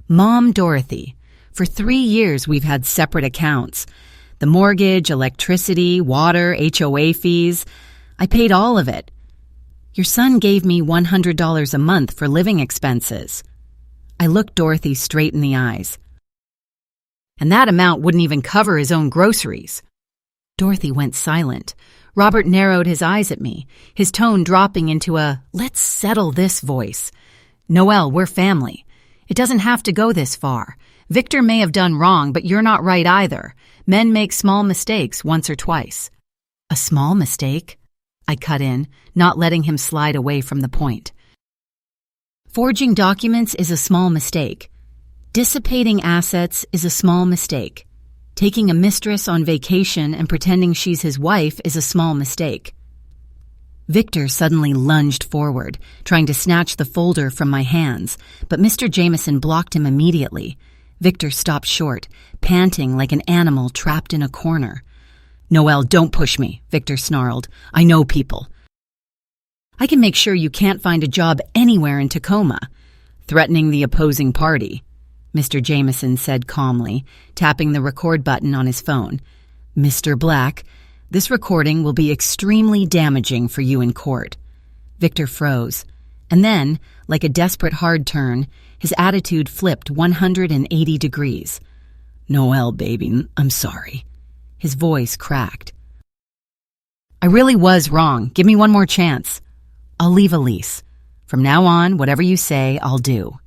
"Mom, Dorothy, for 3 years we've had separate accounts. The mortgage, electricity, water, HOA fees. I paid all of it. Your son gave me $100 a month for living expenses." I looked Dorothy straight in the eyes. "And that amount wouldn't even cover his own groceries." Dorothy went silent. Robert narrowed his eyes at me, his tone dropping into a "let's settle this" voice. "Noelle, we're family. It doesn't have to go this far. Victor may have done wrong, but you're not right either. Men make small mistakes once or twice." "A small mistake?" I cut in, not letting him slide away from the point. "Forging documents is a small mistake. Dissipating assets is a small mistake. Taking a mistress on vacation and pretending she's his wife is a small mistake." Victor suddenly lunged forward, trying to snatch the folder from my hands, but Mr. Jameson blocked him immediately. Victor stopped short, panting like an animal trapped in a corner. "Noelle, don't push me," Victor snarled. "I know people. I can make sure you can't find a job anywhere in Tacoma." "Threatening the opposing party," Mr. Jameson said calmly, tapping the record button on his phone. "Mr. Black, this recording will be extremely damaging for you in court." Victor froze, and then, like a desperate hard turn, his attitude flipped 180 degrees. "Noelle, baby, I'm sorry." His voice cracked. "I really was wrong. Give me one more chance. I'll leave a lease. From now on, whatever you say, I'll do."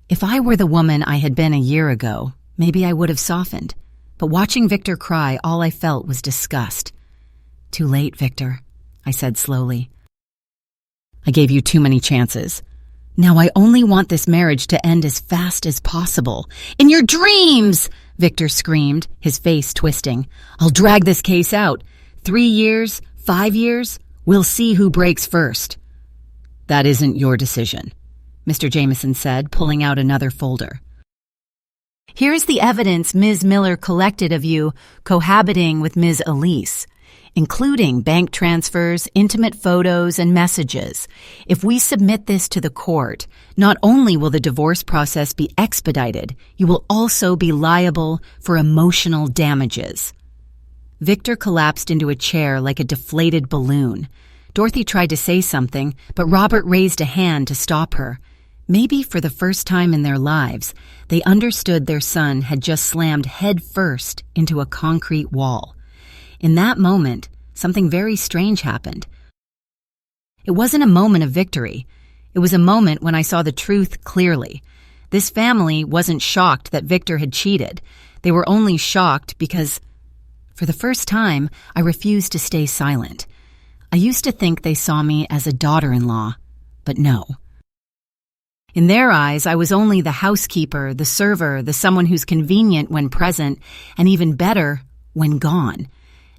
If I were the woman I had been a year ago, maybe I would have softened. But watching Victor cry, all I felt was disgust. "Too late, Victor," I said slowly. "I gave you too many chances. Now I only want this marriage to end as fast as possible." "In your dreams!" Victor screamed, his face twisting. "I'll drag this case out. 3 years, 5 years, we'll see who breaks first." "That isn't your decision," Mr. Jameson said, pulling out another folder. "Here's the evidence Ms. Miller collected of you cohabiting with Ms. Elise, including bank transfers, intimate photos, and messages. If we submit this to the court, not only will the divorce process be expedited, you will also be liable for emotional damages." Victor collapsed into a chair like a deflated balloon. Dorothy tried to say something, but Robert raised a hand to stop her. Maybe for the first time in their lives, they understood their son had just slammed head first into a concrete wall. In that moment, something very strange happened. It wasn't a moment of victory. It was a moment when I saw the truth clearly. This family wasn't shocked that Victor had cheated. They were only shocked because, for the first time, I refused to stay silent. I used to think they saw me as a daughter-in-law, but no. In their eyes, I was only the housekeeper, the server, the someone who's convenient when present, and even better, when gone.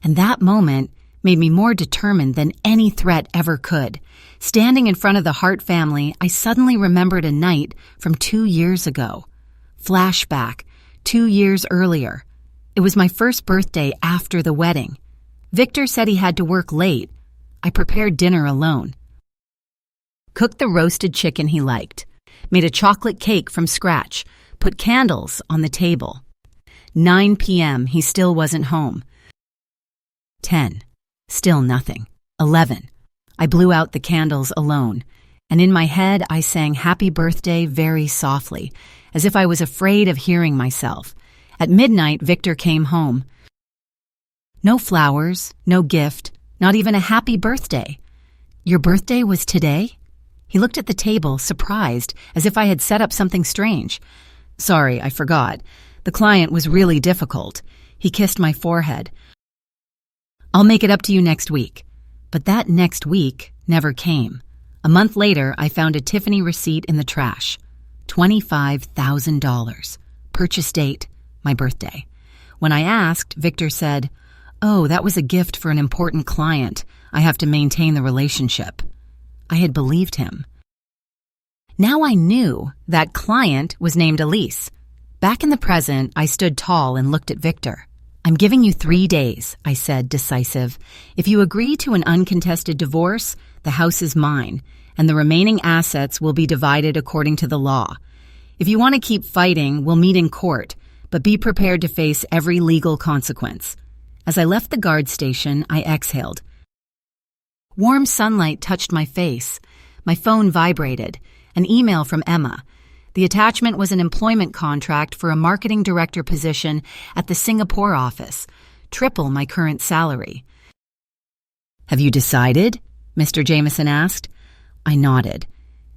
And that moment made me more determined than any threat ever could. Standing in front of the Hart family, I suddenly remembered a night from 2 years ago. Flashback, 2 years earlier. It was my first birthday after the wedding. Victor said he had to work late. I prepared dinner alone. Cooked the roasted chicken he liked. Made a chocolate cake from scratch. Put candles on the table. 9 p.m. He still wasn't home. 10. Still nothing. 11. I blew out the candles alone, and in my head I sang Happy Birthday very softly, as if I was afraid of hearing myself. At midnight, Victor came home. No flowers, no gift, not even a happy birthday. "Your birthday was today?" He looked at the table, surprised, as if I had set up something strange. "Sorry, I forgot. The client was really difficult." He kissed my forehead. "I'll make it up to you next week." But that next week never came. A month later, I found a Tiffany receipt in the trash. $25,000. Purchase date, my birthday. When I asked, Victor said, "Oh, that was a gift for an important client. I have to maintain the relationship." I had believed him. Now I knew that client was named Elise. Back in the present, I stood tall and looked at Victor. "I'm giving you 3 days," I said, decisive. "If you agree to an uncontested divorce, the house is mine, and the remaining assets will be divided according to the law. If you want to keep fighting, we'll meet in court, but be prepared to face every legal consequence." As I left the guard station, I exhaled. Warm sunlight touched my face. My phone vibrated. An email from Emma. The attachment was an employment contract for a marketing director position at the Singapore office, triple my current salary. "Have you decided?" Mr. Jameson asked. I nodded.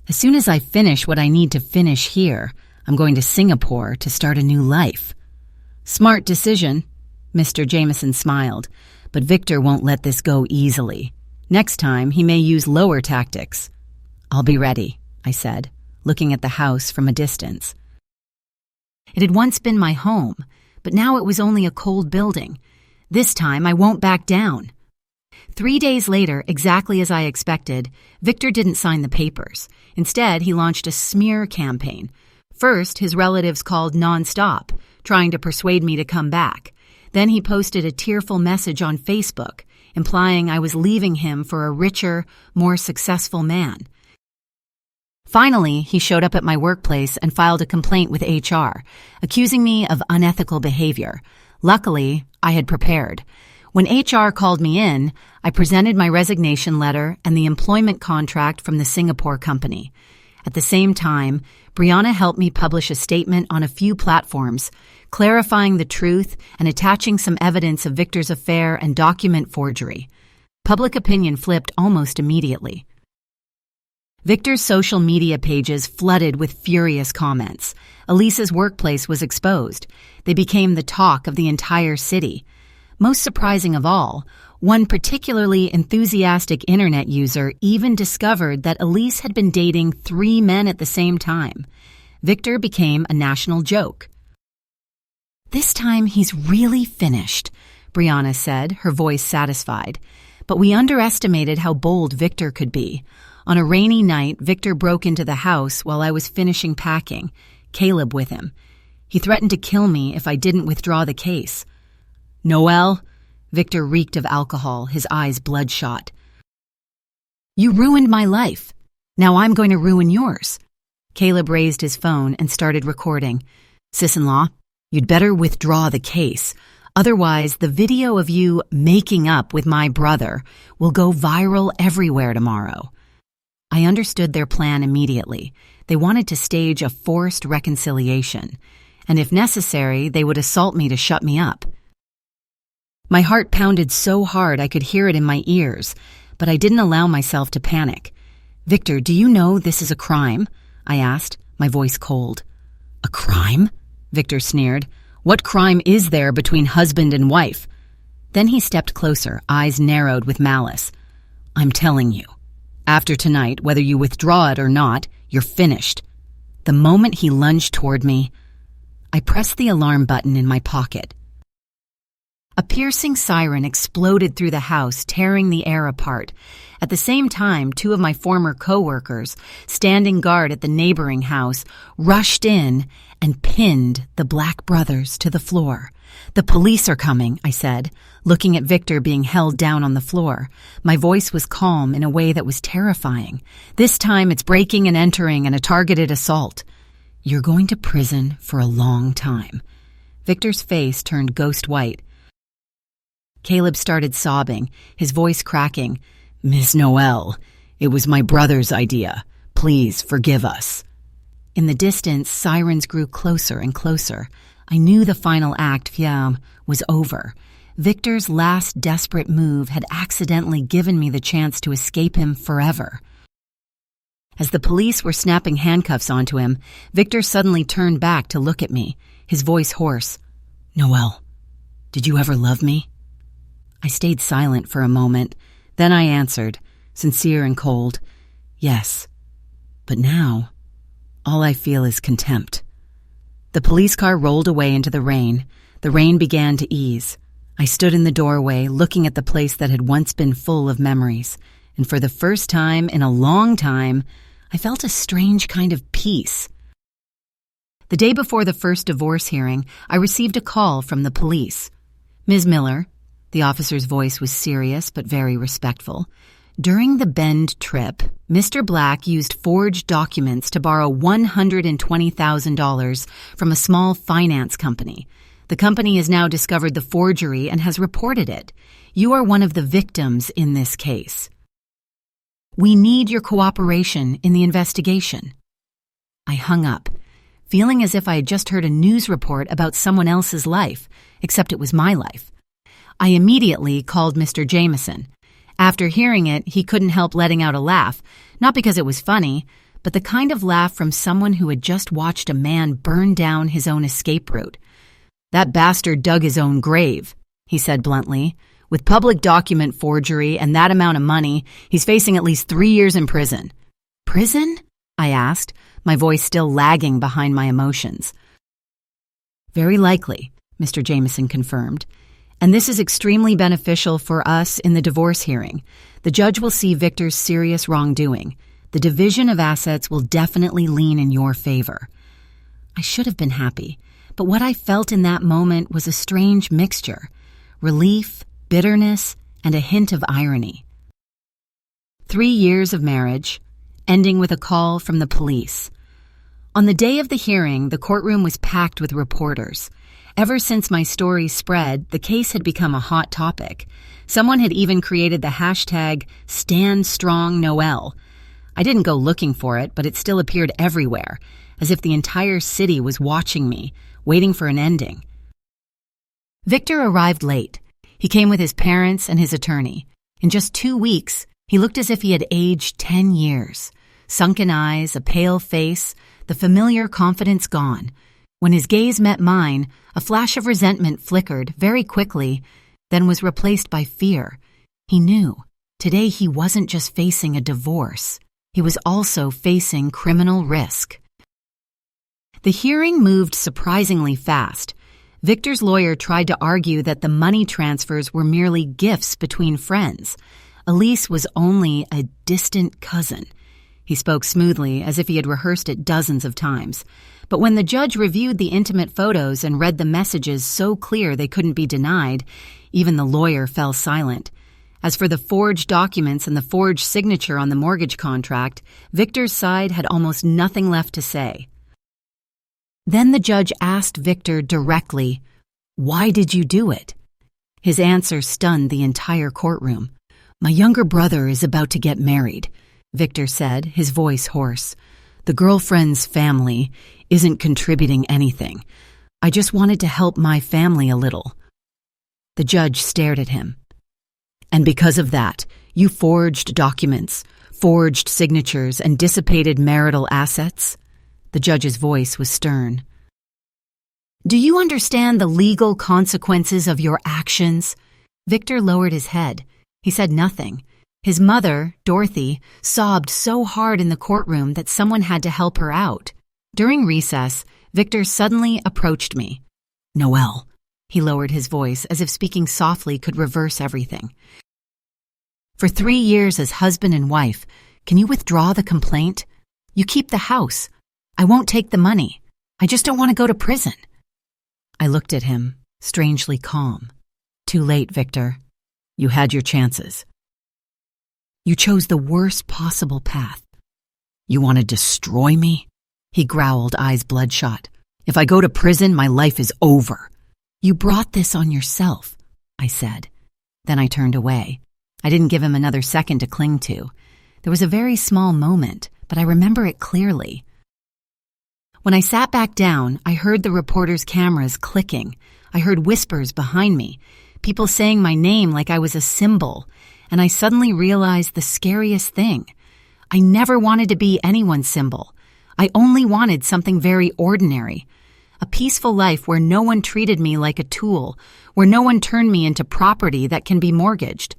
"As soon as I finish what I need to finish here, I'm going to Singapore to start a new life." "Smart decision," Mr. Jameson smiled, "but Victor won't let this go easily. Next time, he may use lower tactics." "I'll be ready," I said, looking at the house from a distance. It had once been my home, but now it was only a cold building. This time, I won't back down. 3 days later, exactly as I expected, Victor didn't sign the papers. Instead, he launched a smear campaign. First, his relatives called nonstop, trying to persuade me to come back. Then he posted a tearful message on Facebook, implying I was leaving him for a richer, more successful man. Finally, he showed up at my workplace and filed a complaint with HR, accusing me of unethical behavior. Luckily, I had prepared. When HR called me in, I presented my resignation letter and the employment contract from the Singapore company. At the same time, Brianna helped me publish a statement on a few platforms, clarifying the truth and attaching some evidence of Victor's affair and document forgery. Public opinion flipped almost immediately. Victor's social media pages flooded with furious comments. Elise's workplace was exposed. They became the talk of the entire city. Most surprising of all, one particularly enthusiastic internet user even discovered that Elise had been dating 3 men at the same time. Victor became a national joke. "This time he's really finished," Brianna said, her voice satisfied. But we underestimated how bold Victor could be. On a rainy night, Victor broke into the house while I was finishing packing, Caleb with him. He threatened to kill me if I didn't withdraw the case. "Noelle," Victor reeked of alcohol, his eyes bloodshot. "You ruined my life. Now I'm going to ruin yours." Caleb raised his phone and started recording. "Sis-in-law, you'd better withdraw the case. Otherwise, the video of you making up with my brother will go viral everywhere tomorrow." I understood their plan immediately. They wanted to stage a forced reconciliation, and if necessary, they would assault me to shut me up. My heart pounded so hard I could hear it in my ears, but I didn't allow myself to panic. "Victor, do you know this is a crime?" I asked, my voice cold. "A crime?" Victor sneered. "What crime is there between husband and wife?" Then he stepped closer, eyes narrowed with malice. "I'm telling you. After tonight, whether you withdraw it or not, you're finished." The moment he lunged toward me, I pressed the alarm button in my pocket. A piercing siren exploded through the house, tearing the air apart. At the same time, 2 of my former co-workers, standing guard at the neighboring house, rushed in and pinned the Black brothers to the floor. "The police are coming," I said, looking at Victor being held down on the floor. My voice was calm in a way that was terrifying. "This time it's breaking and entering and a targeted assault. You're going to prison for a long time." Victor's face turned ghost white. Caleb started sobbing, his voice cracking. "Miss Noelle, it was my brother's idea. Please forgive us." In the distance, sirens grew closer and closer. I knew the final act, Fiam, was over. Victor's last desperate move had accidentally given me the chance to escape him forever. As the police were snapping handcuffs onto him, Victor suddenly turned back to look at me, his voice hoarse. "Noelle, did you ever love me?" I stayed silent for a moment. Then I answered, sincere and cold, "Yes. But now, all I feel is contempt." The police car rolled away into the rain. The rain began to ease. I stood in the doorway, looking at the place that had once been full of memories, and for the first time in a long time, I felt a strange kind of peace. The day before the first divorce hearing, I received a call from the police. "Ms. Miller," the officer's voice was serious but very respectful, "during the Bend trip, Mr. Black used forged documents to borrow $120,000 from a small finance company. The company has now discovered the forgery and has reported it. You are one of the victims in this case. We need your cooperation in the investigation." I hung up, feeling as if I had just heard a news report about someone else's life, except it was my life. I immediately called Mr. Jameson. After hearing it, he couldn't help letting out a laugh, not because it was funny, but the kind of laugh from someone who had just watched a man burn down his own escape route. "That bastard dug his own grave," he said bluntly. "With public document forgery and that amount of money, he's facing at least 3 years in prison." "Prison?" I asked, my voice still lagging behind my emotions. "Very likely," Mr. Jameson confirmed. "And this is extremely beneficial for us in the divorce hearing. The judge will see Victor's serious wrongdoing. The division of assets will definitely lean in your favor." I should have been happy, but what I felt in that moment was a strange mixture: relief, bitterness, and a hint of irony. 3 years of marriage, ending with a call from the police. On the day of the hearing, the courtroom was packed with reporters. Ever since my story spread, the case had become a hot topic. Someone had even created the hashtag #StandStrongNoelle. I didn't go looking for it, but it still appeared everywhere, as if the entire city was watching me, waiting for an ending. Victor arrived late. He came with his parents and his attorney. In just 2 weeks, he looked as if he had aged 10 years. Sunken eyes, a pale face, the familiar confidence gone. When his gaze met mine, a flash of resentment flickered very quickly, then was replaced by fear. He knew. Today he wasn't just facing a divorce. He was also facing criminal risk. The hearing moved surprisingly fast. Victor's lawyer tried to argue that the money transfers were merely gifts between friends. Elise was only a distant cousin. He spoke smoothly, as if he had rehearsed it dozens of times. But when the judge reviewed the intimate photos and read the messages so clear they couldn't be denied, even the lawyer fell silent. As for the forged documents and the forged signature on the mortgage contract, Victor's side had almost nothing left to say. Then the judge asked Victor directly, "Why did you do it?" His answer stunned the entire courtroom. "My younger brother is about to get married," Victor said, his voice hoarse. "The girlfriend's family isn't contributing anything. I just wanted to help my family a little." The judge stared at him. "And because of that, you forged documents, forged signatures, and dissipated marital assets?" The judge's voice was stern. "Do you understand the legal consequences of your actions?" Victor lowered his head. He said nothing. His mother, Dorothy, sobbed so hard in the courtroom that someone had to help her out. During recess, Victor suddenly approached me. "Noelle," he lowered his voice as if speaking softly could reverse everything. "For 3 years as husband and wife, can you withdraw the complaint? You keep the house. I won't take the money. I just don't want to go to prison." I looked at him, strangely calm. "Too late, Victor. You had your chances. You chose the worst possible path. You want to destroy me?" He growled, eyes bloodshot. "If I go to prison, my life is over." "You brought this on yourself," I said. Then I turned away. I didn't give him another second to cling to. There was a very small moment, but I remember it clearly. When I sat back down, I heard the reporters' cameras clicking. I heard whispers behind me, people saying my name like I was a symbol, and I suddenly realized the scariest thing. I never wanted to be anyone's symbol. I only wanted something very ordinary. A peaceful life where no one treated me like a tool, where no one turned me into property that can be mortgaged.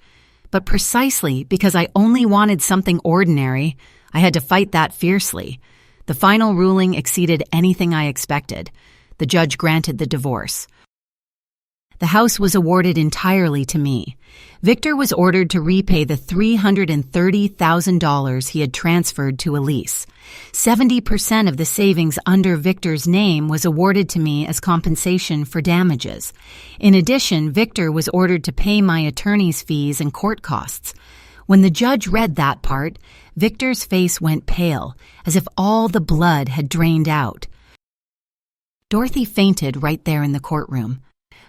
But precisely because I only wanted something ordinary, I had to fight that fiercely. The final ruling exceeded anything I expected. The judge granted the divorce. The house was awarded entirely to me. Victor was ordered to repay the $330,000 he had transferred to Elise. 70% of the savings under Victor's name was awarded to me as compensation for damages. In addition, Victor was ordered to pay my attorney's fees and court costs. When the judge read that part, Victor's face went pale, as if all the blood had drained out. Dorothy fainted right there in the courtroom.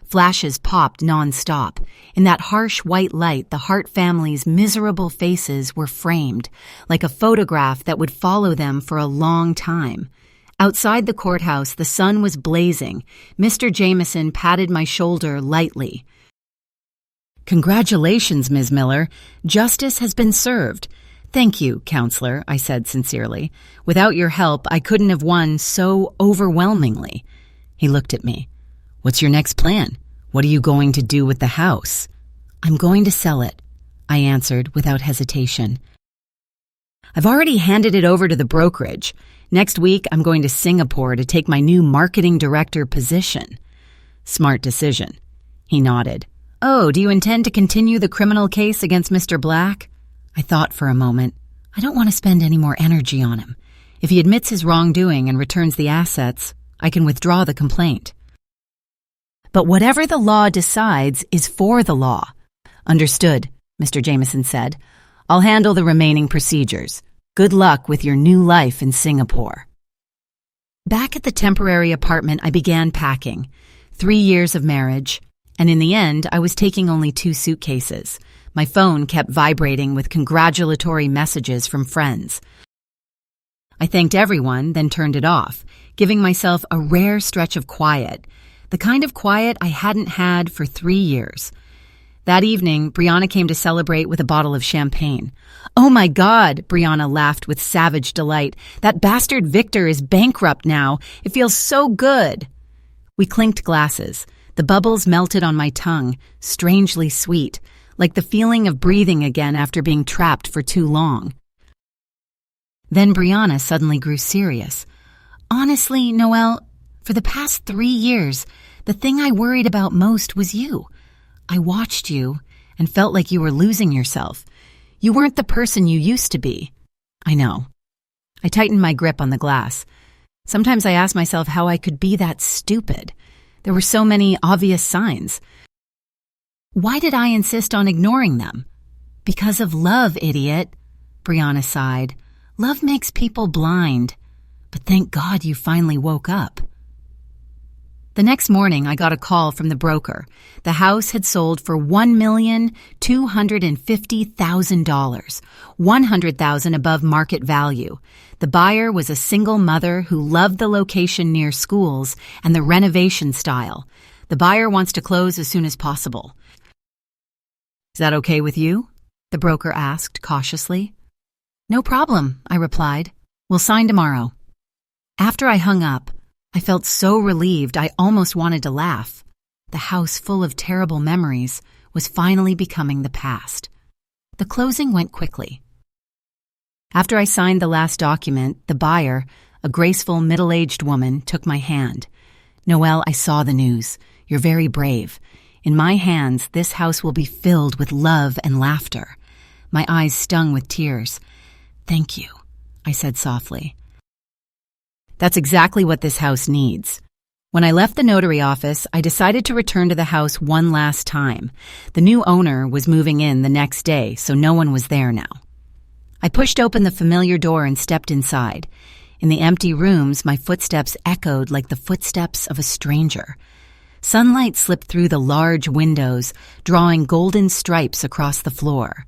Flashes popped nonstop. In that harsh white light, the Hart family's miserable faces were framed, like a photograph that would follow them for a long time. Outside the courthouse, the sun was blazing. Mr. Jameson patted my shoulder lightly. "Congratulations, Ms. Miller. Justice has been served." "Thank you, Counselor," I said sincerely. "Without your help, I couldn't have won so overwhelmingly." He looked at me. "What's your next plan? What are you going to do with the house?" "I'm going to sell it," I answered without hesitation. "I've already handed it over to the brokerage. Next week, I'm going to Singapore to take my new marketing director position." "Smart decision." He nodded. "Oh, do you intend to continue the criminal case against Mr. Black?" I thought for a moment. I don't want to spend any more energy on him. If he admits his wrongdoing and returns the assets, I can withdraw the complaint. "But whatever the law decides is for the law." "Understood," Mr. Jameson said. "I'll handle the remaining procedures. Good luck with your new life in Singapore." Back at the temporary apartment, I began packing. 3 years of marriage, and in the end, I was taking only 2 suitcases. My phone kept vibrating with congratulatory messages from friends. I thanked everyone, then turned it off, giving myself a rare stretch of quiet, the kind of quiet I hadn't had for 3 years. That evening, Brianna came to celebrate with a bottle of champagne. "Oh my God," Brianna laughed with savage delight. "That bastard Victor is bankrupt now. It feels so good." We clinked glasses. The bubbles melted on my tongue, strangely sweet, like the feeling of breathing again after being trapped for too long. Then Brianna suddenly grew serious. "Honestly, Noelle, for the past 3 years, the thing I worried about most was you. I watched you and felt like you were losing yourself. You weren't the person you used to be." "I know." I tightened my grip on the glass. Sometimes I asked myself how I could be that stupid. There were so many obvious signs. Why did I insist on ignoring them? "Because of love, idiot," Brianna sighed. "Love makes people blind. But thank God you finally woke up." The next morning, I got a call from the broker. The house had sold for $1,250,000, $100,000 above market value. The buyer was a single mother who loved the location near schools and the renovation style. The buyer wants to close as soon as possible. "Is that okay with you?" the broker asked cautiously. "No problem," I replied. "We'll sign tomorrow." After I hung up, I felt so relieved I almost wanted to laugh. The house full of terrible memories was finally becoming the past. The closing went quickly. After I signed the last document, the buyer, a graceful middle-aged woman, took my hand. "Noelle, I saw the news. You're very brave. In my hands, this house will be filled with love and laughter." My eyes stung with tears. "Thank you," I said softly. That's exactly what this house needs. When I left the notary office, I decided to return to the house one last time. The new owner was moving in the next day, so no one was there now. I pushed open the familiar door and stepped inside. In the empty rooms, my footsteps echoed like the footsteps of a stranger. Sunlight slipped through the large windows, drawing golden stripes across the floor.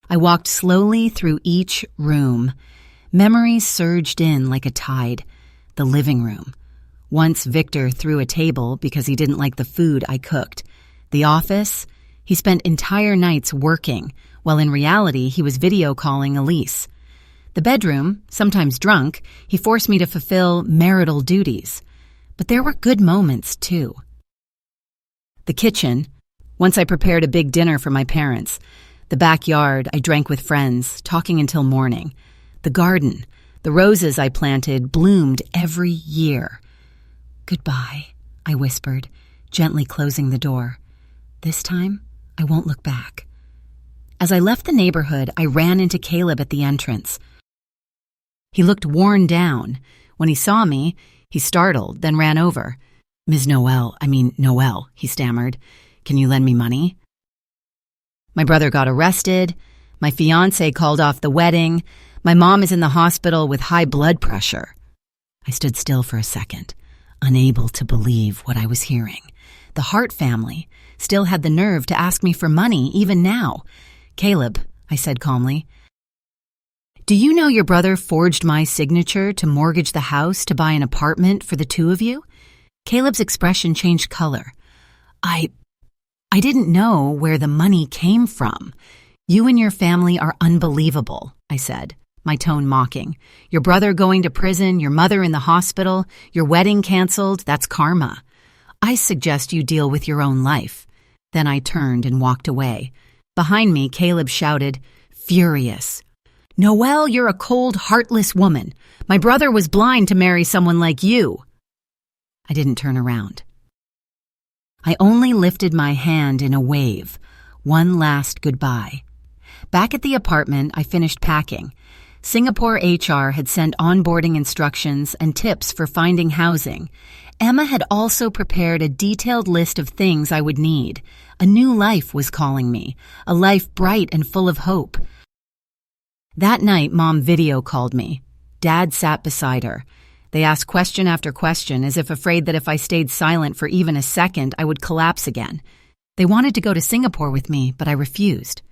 I walked slowly through each room. Memories surged in like a tide. The living room. Once Victor threw a table because he didn't like the food I cooked. The office. He spent entire nights working, while in reality he was video calling Elise. The bedroom, sometimes drunk, he forced me to fulfill marital duties. But there were good moments, too. The kitchen. Once I prepared a big dinner for my parents. The backyard, I drank with friends, talking until morning. The garden, the roses I planted, bloomed every year. "Goodbye," I whispered. gently closing the door. This time, I won't look back. As I left the neighborhood, I ran into Caleb at the entrance. He looked worn down. When he saw me, he startled, then ran over. Noel, he stammered. Can you lend me money? My brother got arrested. My fiancé called off the wedding. My mom is in the hospital with high blood pressure. I stood still for a second, unable to believe what I was hearing. The Hart family still had the nerve to ask me for money even now. Caleb, I said calmly, do you know your brother forged my signature to mortgage the house to buy an apartment for the two of you? Caleb's expression changed color. I didn't know where the money came from. You and your family are unbelievable, I said, my tone mocking. Your brother going to prison, your mother in the hospital, your wedding canceled, that's karma. I suggest you deal with your own life. Then I turned and walked away. Behind me, Caleb shouted, furious. Noelle, you're a cold, heartless woman. My brother was blind to marry someone like you. I didn't turn around. I only lifted my hand in a wave, one last goodbye. Back at the apartment, I finished packing. Singapore HR had sent onboarding instructions and tips for finding housing. Emma had also prepared a detailed list of things I would need. A new life was calling me, a life bright and full of hope. That night, Mom video called me. Dad sat beside her. They asked question after question, as if afraid that if I stayed silent for even a second, I would collapse again. They wanted to go to Singapore with me, but I refused.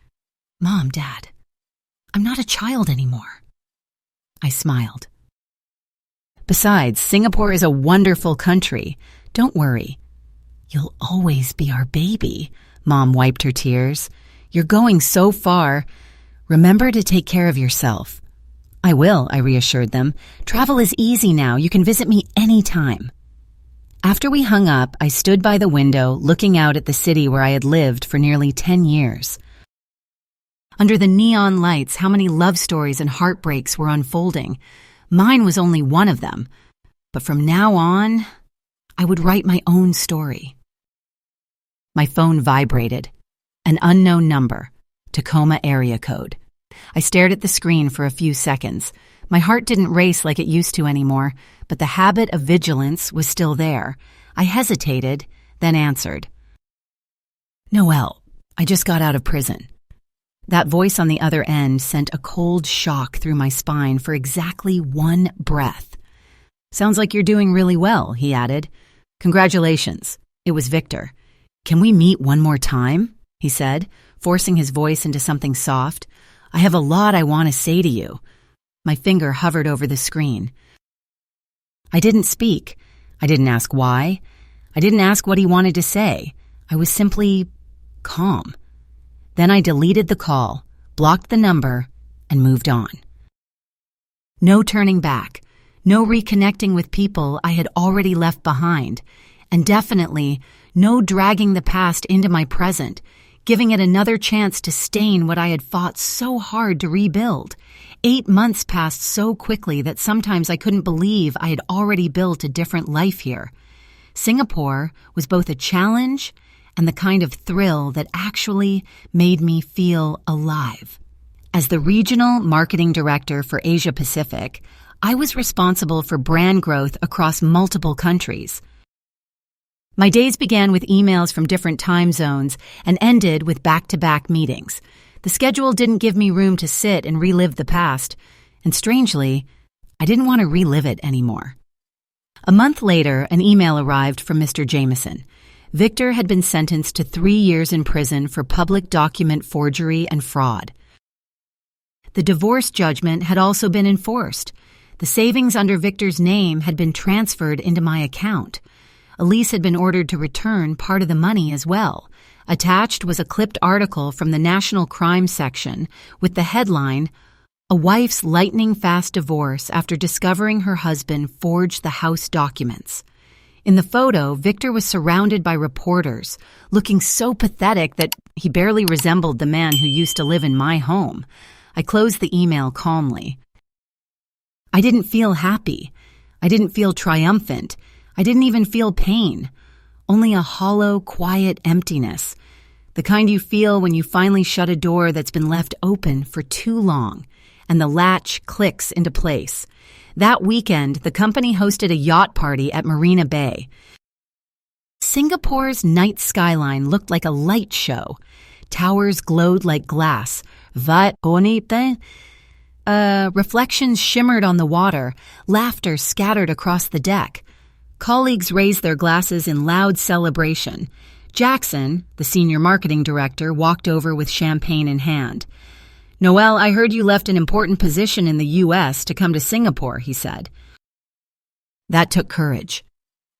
Mom, Dad, I'm not a child anymore. I smiled. Besides, Singapore is a wonderful country. Don't worry. You'll always be our baby. Mom wiped her tears. You're going so far. Remember to take care of yourself. I will, I reassured them. Travel is easy now. You can visit me anytime. After we hung up, I stood by the window looking out at the city where I had lived for nearly 10 years. Under the neon lights, how many love stories and heartbreaks were unfolding. Mine was only one of them. But from now on, I would write my own story. My phone vibrated. An unknown number. Tacoma area code. I stared at the screen for a few seconds. My heart didn't race like it used to anymore, but the habit of vigilance was still there. I hesitated, then answered. Noelle, I just got out of prison. That voice on the other end sent a cold shock through my spine for exactly one breath. Sounds like you're doing really well, he added. Congratulations. It was Victor. Can we meet one more time? He said, forcing his voice into something soft. I have a lot I want to say to you. My finger hovered over the screen. I didn't speak. I didn't ask why. I didn't ask what he wanted to say. I was simply calm. Then I deleted the call, blocked the number, and moved on. No turning back, no reconnecting with people I had already left behind, and definitely no dragging the past into my present, giving it another chance to stain what I had fought so hard to rebuild. 8 months passed so quickly that sometimes I couldn't believe I had already built a different life here. Singapore was both a challenge and the kind of thrill that actually made me feel alive. As the regional marketing director for Asia Pacific, I was responsible for brand growth across multiple countries. My days began with emails from different time zones and ended with back-to-back meetings. The schedule didn't give me room to sit and relive the past, and strangely, I didn't want to relive it anymore. A month later, an email arrived from Mr. Jameson. Victor had been sentenced to 3 years in prison for public document forgery and fraud. The divorce judgment had also been enforced. The savings under Victor's name had been transferred into my account. Elise had been ordered to return part of the money as well. Attached was a clipped article from the National Crime section with the headline, "A wife's lightning-fast divorce after discovering her husband forged the house documents." In the photo, Victor was surrounded by reporters, looking so pathetic that he barely resembled the man who used to live in my home. I closed the email calmly. I didn't feel happy. I didn't feel triumphant. I didn't even feel pain. only a hollow, quiet emptiness. The kind you feel when you finally shut a door that's been left open for too long, and the latch clicks into place. That weekend, the company hosted a yacht party at Marina Bay. Singapore's night skyline looked like a light show. Towers glowed like glass. Reflections shimmered on the water. Laughter scattered across the deck. Colleagues raised their glasses in loud celebration. Jackson, the senior marketing director, walked over with champagne in hand. "Noel, I heard you left an important position in the U.S. to come to Singapore," he said. That took courage.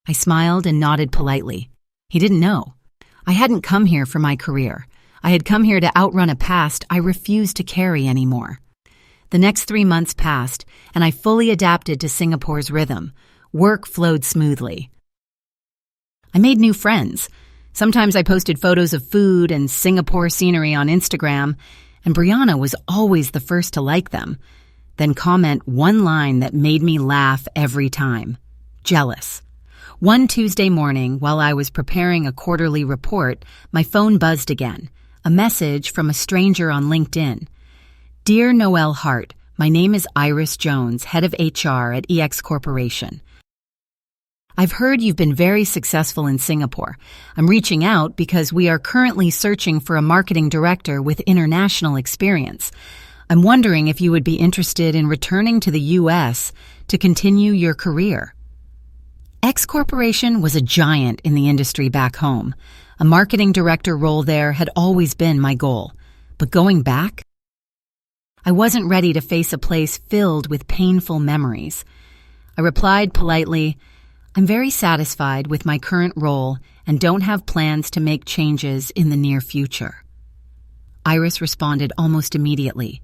I smiled and nodded politely. He didn't know. I hadn't come here for my career. I had come here to outrun a past I refused to carry anymore. The next 3 months passed, and I fully adapted to Singapore's rhythm. Work flowed smoothly. I made new friends. Sometimes I posted photos of food and Singapore scenery on Instagram, and Brianna was always the first to like them, then comment one line that made me laugh every time. Jealous. One Tuesday morning, while I was preparing a quarterly report, my phone buzzed again. A message from a stranger on LinkedIn. "Dear Noel Hart, my name is Iris Jones, head of HR at EX Corporation. I've heard you've been very successful in Singapore. I'm reaching out because we are currently searching for a marketing director with international experience. I'm wondering if you would be interested in returning to the U.S. to continue your career." X Corporation was a giant in the industry back home. A marketing director role there had always been my goal. But going back? I wasn't ready to face a place filled with painful memories. I replied politely, "I'm very satisfied with my current role and don't have plans to make changes in the near future." Iris responded almost immediately.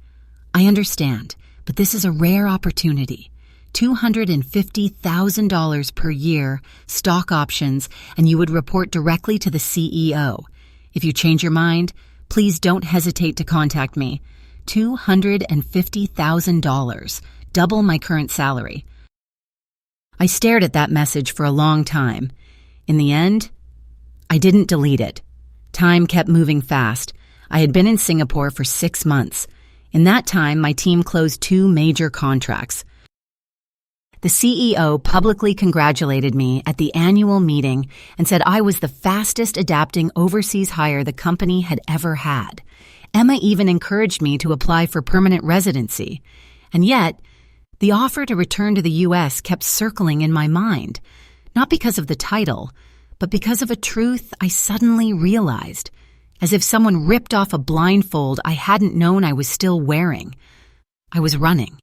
"I understand, but this is a rare opportunity. $250,000 per year, stock options, and you would report directly to the CEO. If you change your mind, please don't hesitate to contact me. $250,000, double my current salary." I stared at that message for a long time. In the end, I didn't delete it. Time kept moving fast. I had been in Singapore for 6 months. In that time, my team closed 2 major contracts. The CEO publicly congratulated me at the annual meeting and said I was the fastest adapting overseas hire the company had ever had. Emma even encouraged me to apply for permanent residency. And yet, the offer to return to the U.S. kept circling in my mind, not because of the title, but because of a truth I suddenly realized, as if someone ripped off a blindfold I hadn't known I was still wearing. I was running.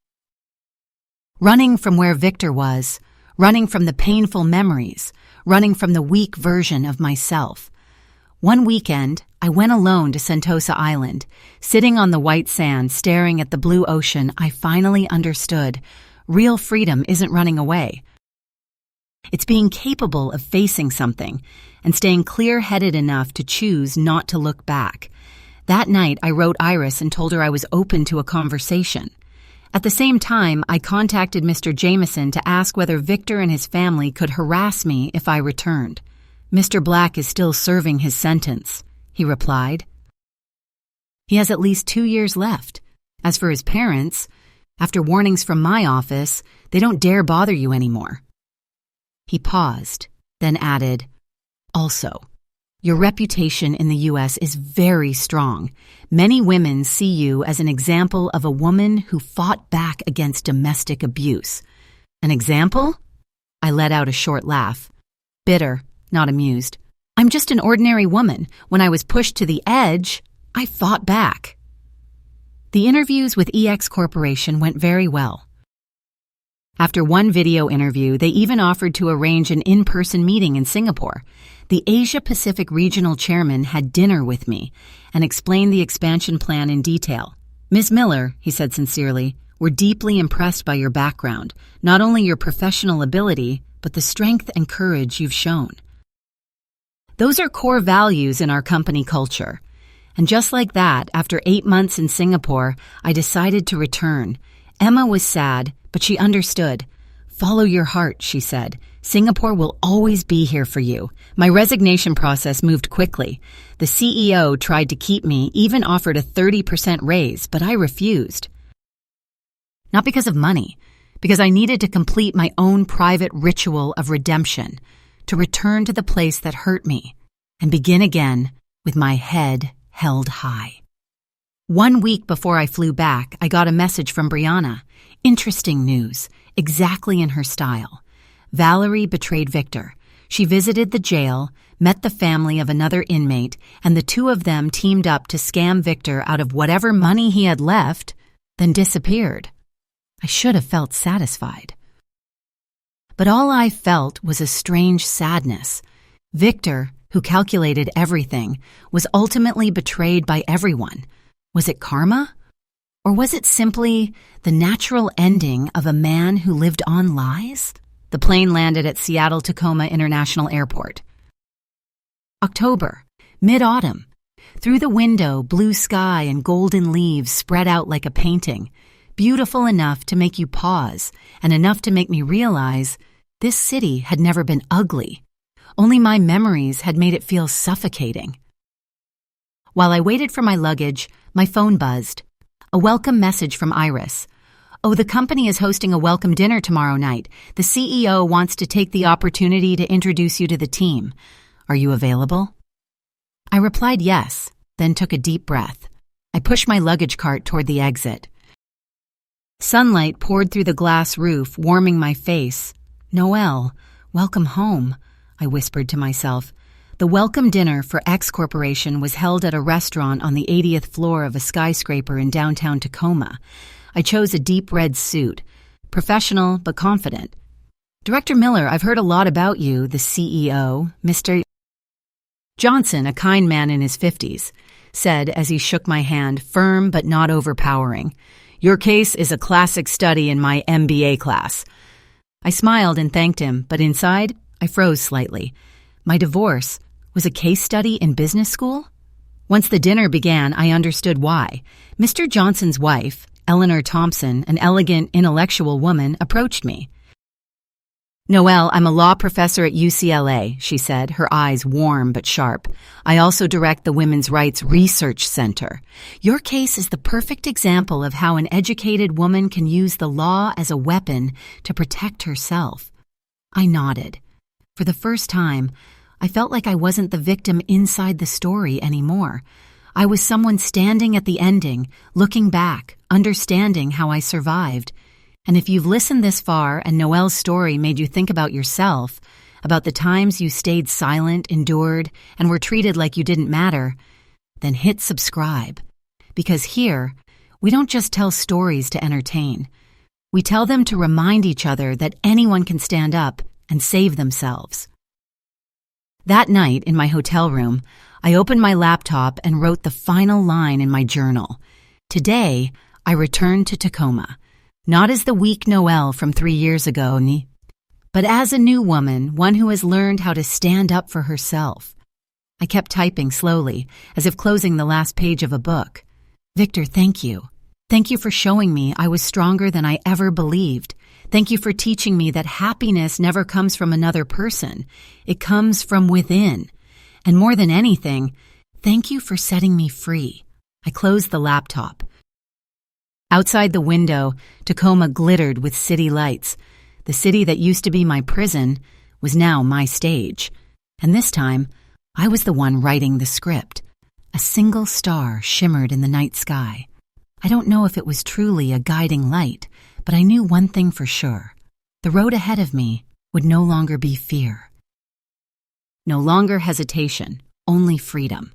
Running from where Victor was, running from the painful memories, running from the weak version of myself. One weekend, I went alone to Sentosa Island. Sitting on the white sand, staring at the blue ocean, I finally understood. Real freedom isn't running away. It's being capable of facing something and staying clear-headed enough to choose not to look back. That night, I wrote Iris and told her I was open to a conversation. At the same time, I contacted Mr. Jameson to ask whether Victor and his family could harass me if I returned. "Mr. Black is still serving his sentence," he replied. "He has at least 2 years left. As for his parents, after warnings from my office, they don't dare bother you anymore." He paused, then added, "Also, your reputation in the U.S. is very strong. Many women see you as an example of a woman who fought back against domestic abuse." "An example?" I let out a short laugh. Bitter, not amused. "I'm just an ordinary woman. When I was pushed to the edge, I fought back." The interviews with EX Corporation went very well. After one video interview, they even offered to arrange an in-person meeting in Singapore. The Asia-Pacific Regional Chairman had dinner with me and explained the expansion plan in detail. "Ms. Miller," he said sincerely, "we're deeply impressed by your background, not only your professional ability, but the strength and courage you've shown. Those are core values in our company culture." And just like that, after 8 months in Singapore, I decided to return. Emma was sad, but she understood. Follow your heart, she said. Singapore will always be here for you. My resignation process moved quickly. The CEO tried to keep me, even offered a 30% raise, but I refused. Not because of money, because I needed to complete my own private ritual of redemption, to return to the place that hurt me, and begin again with my head held high. 1 week before I flew back, I got a message from Brianna. Interesting news, exactly in her style. Valerie betrayed Victor. She visited the jail, met the family of another inmate, and the two of them teamed up to scam Victor out of whatever money he had left, then disappeared. I should have felt satisfied. But all I felt was a strange sadness. Victor, who calculated everything, was ultimately betrayed by everyone. Was it karma? Or was it simply the natural ending of a man who lived on lies? The plane landed at Seattle-Tacoma International Airport. October, mid-autumn. Through the window, blue sky and golden leaves spread out like a painting, beautiful enough to make you pause and enough to make me realize this city had never been ugly. Only my memories had made it feel suffocating. While I waited for my luggage, my phone buzzed. A welcome message from Iris. Oh, the company is hosting a welcome dinner tomorrow night. The CEO wants to take the opportunity to introduce you to the team. Are you available? I replied yes, then took a deep breath. I pushed my luggage cart toward the exit. Sunlight poured through the glass roof, warming my face. Noelle, welcome home, I whispered to myself. The welcome dinner for X Corporation was held at a restaurant on the 80th floor of a skyscraper in downtown Tacoma. I chose a deep red suit, professional but confident. Director Miller, I've heard a lot about you, the CEO, Mr. Johnson, a kind man in his 50s, said as he shook my hand, firm but not overpowering. Your case is a classic study in my MBA class. I smiled and thanked him, but inside, I froze slightly. My divorce was a case study in business school? Once the dinner began, I understood why. Mr. Johnson's wife, Eleanor Thompson, an elegant, intellectual woman, approached me. Noelle, I'm a law professor at UCLA, she said, her eyes warm but sharp. I also direct the Women's Rights Research Center. Your case is the perfect example of how an educated woman can use the law as a weapon to protect herself. I nodded. For the first time, I felt like I wasn't the victim inside the story anymore. I was someone standing at the ending, looking back, understanding how I survived. And if you've listened this far and Noelle's story made you think about yourself, about the times you stayed silent, endured, and were treated like you didn't matter, then hit subscribe. Because here, we don't just tell stories to entertain. We tell them to remind each other that anyone can stand up and save themselves. That night, in my hotel room, I opened my laptop and wrote the final line in my journal. Today, I returned to Tacoma. Not as the weak Noelle from 3 years ago, but as a new woman, one who has learned how to stand up for herself. I kept typing slowly, as if closing the last page of a book. Victor, thank you. Thank you for showing me I was stronger than I ever believed. Thank you for teaching me that happiness never comes from another person. It comes from within. And more than anything, thank you for setting me free. I closed the laptop. Outside the window, Tacoma glittered with city lights. The city that used to be my prison was now my stage. And this time, I was the one writing the script. A single star shimmered in the night sky. I don't know if it was truly a guiding light, but I knew one thing for sure. The road ahead of me would no longer be fear. No longer hesitation, only freedom.